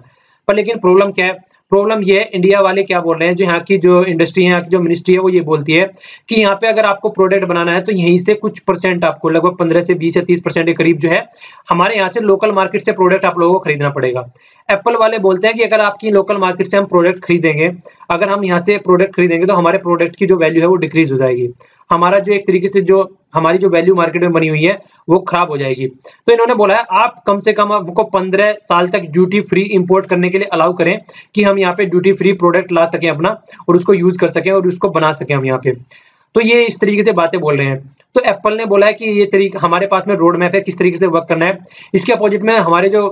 पर लेकिन प्रॉब्लम क्या है, प्रॉब्लम ये है इंडिया वाले क्या बोल रहे हैं, जो यहाँ की जो इंडस्ट्री है, यहाँ की जो मिनिस्ट्री है, वो ये बोलती है कि यहाँ पे अगर आपको प्रोडक्ट बनाना है तो यहीं से कुछ परसेंट, आपको लगभग 15 से 20 या 30% के करीब जो है हमारे यहाँ से लोकल मार्केट से प्रोडक्ट आप लोगों को खरीदना पड़ेगा। एप्पल वाले बोलते हैं कि अगर आपकी लोकल मार्केट से हम प्रोडक्ट खरीदेंगे, अगर हम यहाँ से प्रोडक्ट खरीदेंगे तो हमारे प्रोडक्ट की जो वैल्यू है वो डिक्रीज हो जाएगी, हमारा जो एक तरीके से जो हमारी जो वैल्यू मार्केट में बनी हुई है वो खराब हो जाएगी। तो इन्होंने बोला है आप कम से कम आपको 15 साल तक ड्यूटी फ्री इंपोर्ट करने के लिए अलाउ करें, कि हम यहाँ पे ड्यूटी फ्री प्रोडक्ट ला सकें अपना, और उसको यूज कर सकें और उसको बना सकें हम यहाँ पे। तो ये इस तरीके से बातें बोल रहे हैं। तो एप्पल ने बोला है कि ये तरीका हमारे पास में रोड मैप है किस तरीके से वर्क करना है। इसके अपोजिट में हमारे जो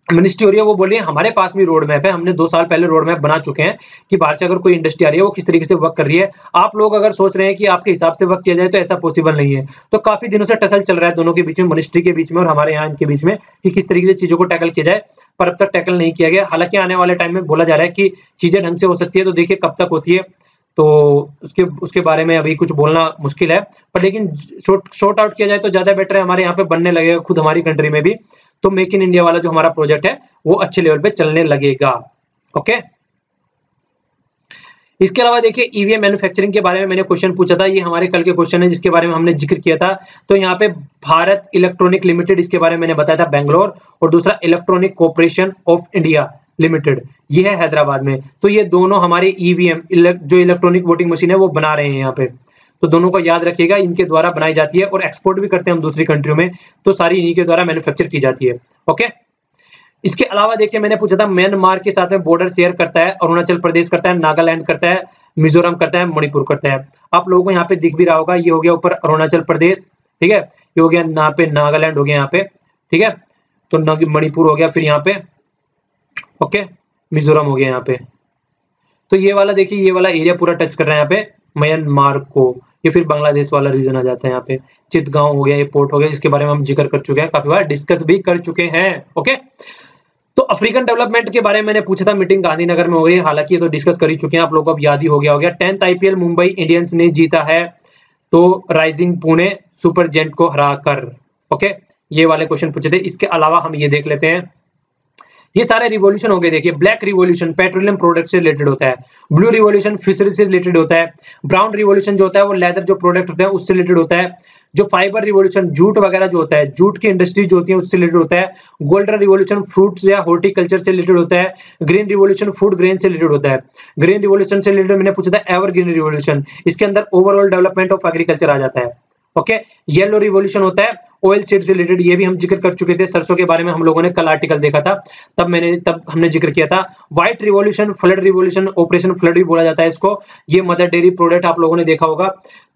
मिनिस्ट्री हो रही है वो बोल रही है हमारे पास भी रोड मैप है, हमने 2 साल पहले रोड मैप बना चुके हैं कि बाहर से अगर कोई इंडस्ट्री आ रही है वो किस तरीके से वर्क कर रही है। आप लोग अगर सोच रहे हैं कि आपके हिसाब से वर्क किया जाए तो ऐसा पॉसिबल नहीं है। तो काफी दिनों से टसल चल रहा है दोनों के बीच में, मिनिस्ट्री के बीच में और हमारे यहाँ इनके बीच में, कि किस तरीके से चीजों को टैकल किया जाए, पर अब तक टैकल नहीं किया गया। हालांकि आने वाले टाइम में बोला जा रहा है कि चीजें ढंग से हो सकती है, तो देखिए कब तक होती है, तो उसके बारे में अभी कुछ बोलना मुश्किल है। पर लेकिन शॉर्ट आउट किया जाए तो ज्यादा बेटर है, हमारे यहाँ पे बनने लगेगा खुद हमारी कंट्री में भी, तो मेक इन इंडिया वाला जो हमारा प्रोजेक्ट है वो अच्छे लेवल पे चलने लगेगा। ओके, इसके अलावा देखिए ईवीएम मैन्युफैक्चरिंग के बारे में मैंने क्वेश्चन पूछा था, ये हमारे कल के क्वेश्चन है जिसके बारे में हमने जिक्र किया था। तो यहाँ पे भारत इलेक्ट्रॉनिक लिमिटेड, इसके बारे में मैंने बताया था बेंगलोर, और दूसरा electronic corporation of India limited, ये है हैदराबाद में। तो ये दोनों हमारे ईवीएम जो इलेक्ट्रॉनिक वोटिंग मशीन है वो बना रहे हैं यहाँ पे। तो दोनों को याद रखिएगा, इनके द्वारा बनाई जाती है और एक्सपोर्ट भी करते हैं हम दूसरी कंट्रियों में, तो सारी इन्हीं के द्वारा मैन्युफैक्चर की जाती है। ओके, इसके अलावा देखिए मैंने पूछा था म्यांमार के साथ में बॉर्डर शेयर करता है, अरुणाचल प्रदेश करता है, नागालैंड करता है, मिजोरम करता है, मणिपुर करता है। आप लोगों को यहाँ पे दिख भी रहा होगा, ये हो गया ऊपर अरुणाचल प्रदेश, ठीक है, ये हो गया यहाँ पे नागालैंड हो गया यहाँ पे, ठीक है, तो मणिपुर हो गया, फिर यहाँ पे ओके मिजोरम हो गया यहाँ पे। तो ये वाला देखिए, ये वाला एरिया पूरा टच कर रहा है यहाँ पे म्यांमार को। ये फिर बांग्लादेश वाला रीजन आ जाता है यहाँ पे। चितगांव हो गया, ये पोर्ट हो गया, इसके बारे में हम जिक्र कर चुके हैं, काफी बार डिस्कस भी कर चुके हैं। ओके, तो अफ्रीकन डेवलपमेंट के बारे में मैंने पूछा था, मीटिंग गांधीनगर में हो गई, हालांकि ये तो डिस्कस कर ही चुके हैं, आप लोगों को अब याद ही हो गया होगा। 10th आईपीएल मुंबई इंडियंस ने जीता है, तो राइजिंग पुणे सुपर जेंट को हराकर। ओके, ये वाले क्वेश्चन पूछे थे। इसके अलावा हम ये देख लेते हैं, ये सारे रिवॉल्यूशन हो गए। देखिए, ब्लैक रिवॉल्यूशन पेट्रोलियम प्रोडक्ट से रिलेटेड होता है, ब्लू रिवॉल्यूशन फिशरी से रिलेटेड होता है, ब्राउन रिवॉल्यूशन जो होता है वो लेदर जो प्रोडक्ट होते हैं उससे रिलेटेड होता है, जो फाइबर रिवॉल्यूशन जूट वगैरह जो होता है, जूट की इंडस्ट्री जो होती है उससे रिलेटेड होता है, गोल्डन रिवॉल्यूशन फ्रूट्स या हॉर्टिकल्चर से रिलेटेड होता है, ग्रीन रिवॉल्यूशन फूड ग्रेन से रिलेटेड होता है। ग्रीन रिवॉल्यूशन से रिलेटेड मैंने पूछा था एवरग्रीन रिवॉल्यूशन, इसके अंदर ओवरऑल डेवलपमेंट ऑफ एग्रीकल्चर आ जाता है। ओके, येलो रिवॉल्यूशन होता है ऑयल सीड से रिलेटेड, ये भी हम जिक्र कर चुके थे, सरसों के बारे में हम लोगों ने कल आर्टिकल देखा था, तब हमने जिक्र किया था। White revolution flood revolution, operation flood भी बोला जाता है इसको, ये मदर डेयरी प्रोडक्ट आप लोगों ने देखा होगा,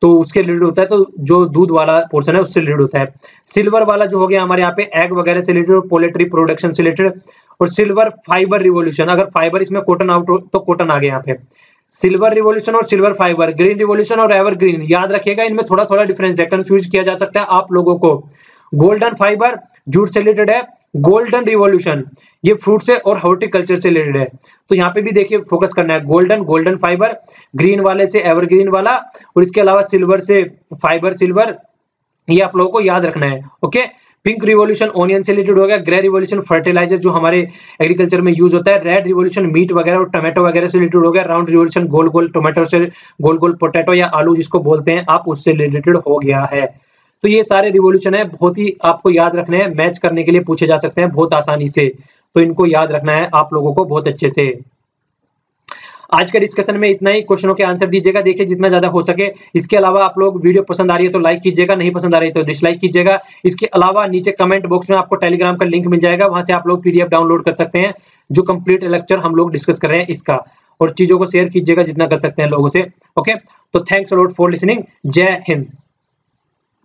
तो उसके रिलेटेड होता है, तो जो दूध वाला पोर्शन है उससे रिलेटेड होता है। सिल्वर वाला जो हो गया हमारे यहाँ पे एग वगैरह से रिलेटेड, पोल्ट्री प्रोडक्शन से रिलेटेड। और सिल्वर फाइबर रिवॉल्यूशन, अगर फाइबर इसमें कॉटन आउट हो तो कॉटन आ गया यहाँ पे। सिल्वर रिवॉल्यूशन और सिल्वर फाइबर, ग्रीन रिवॉल्यूशन और एवरग्रीन, याद रखिएगा इनमें थोड़ा थोड़ा डिफरेंस है, कंफ्यूज किया जा सकता है आप लोगों को। गोल्डन फाइबर जूट से रिलेटेड है, गोल्डन रिवॉल्यूशन ये फ्रूट से और हॉर्टिकल्चर से रिलेटेड है, तो यहाँ पे भी देखिए फोकस करना है, गोल्डन फाइबर, ग्रीन वाले से एवरग्रीन वाला, और इसके अलावा सिल्वर से फाइबर सिल्वर, ये आप लोगों को याद रखना है। ओके, पिंक रिवॉल्यूशन ऑनियन से रिलेटेड हो गया, ग्रे रिवॉल्यूशन फर्टिलाइजर जो हमारे एग्रीकल्चर में यूज होता है, रेड रिवॉल्यूशन मीट वगैरह और टोमेटो वगैरह से रिलेटेड हो गया, राउंड रिवॉल्यूशन गोल गोल टोमेटो से, गोल गोल पोटैटो या आलू जिसको बोलते हैं आप, उससे रिलेटेड हो गया है। तो ये सारे रिवॉल्यूशन है, बहुत ही आपको याद रखने हैं, मैच करने के लिए पूछे जा सकते हैं बहुत आसानी से, तो इनको याद रखना है आप लोगों को बहुत अच्छे से। आज के डिस्कशन में इतना ही, क्वेश्चनों के आंसर दीजिएगा, देखिए जितना ज्यादा हो सके। इसके अलावा आप लोग वीडियो पसंद आ रही है तो लाइक कीजिएगा, नहीं पसंद आ रही है तो डिसलाइक कीजिएगा। इसके अलावा नीचे कमेंट बॉक्स में आपको टेलीग्राम का लिंक मिल जाएगा, वहां से आप लोग पीडीएफ डाउनलोड कर सकते हैं, जो कंप्लीट लेक्चर हम लोग डिस्कस कर रहे हैं इसका, और चीजों को शेयर कीजिएगा जितना कर सकते हैं लोगों से। ओके, तो thanks a lot for listening, जय हिंद।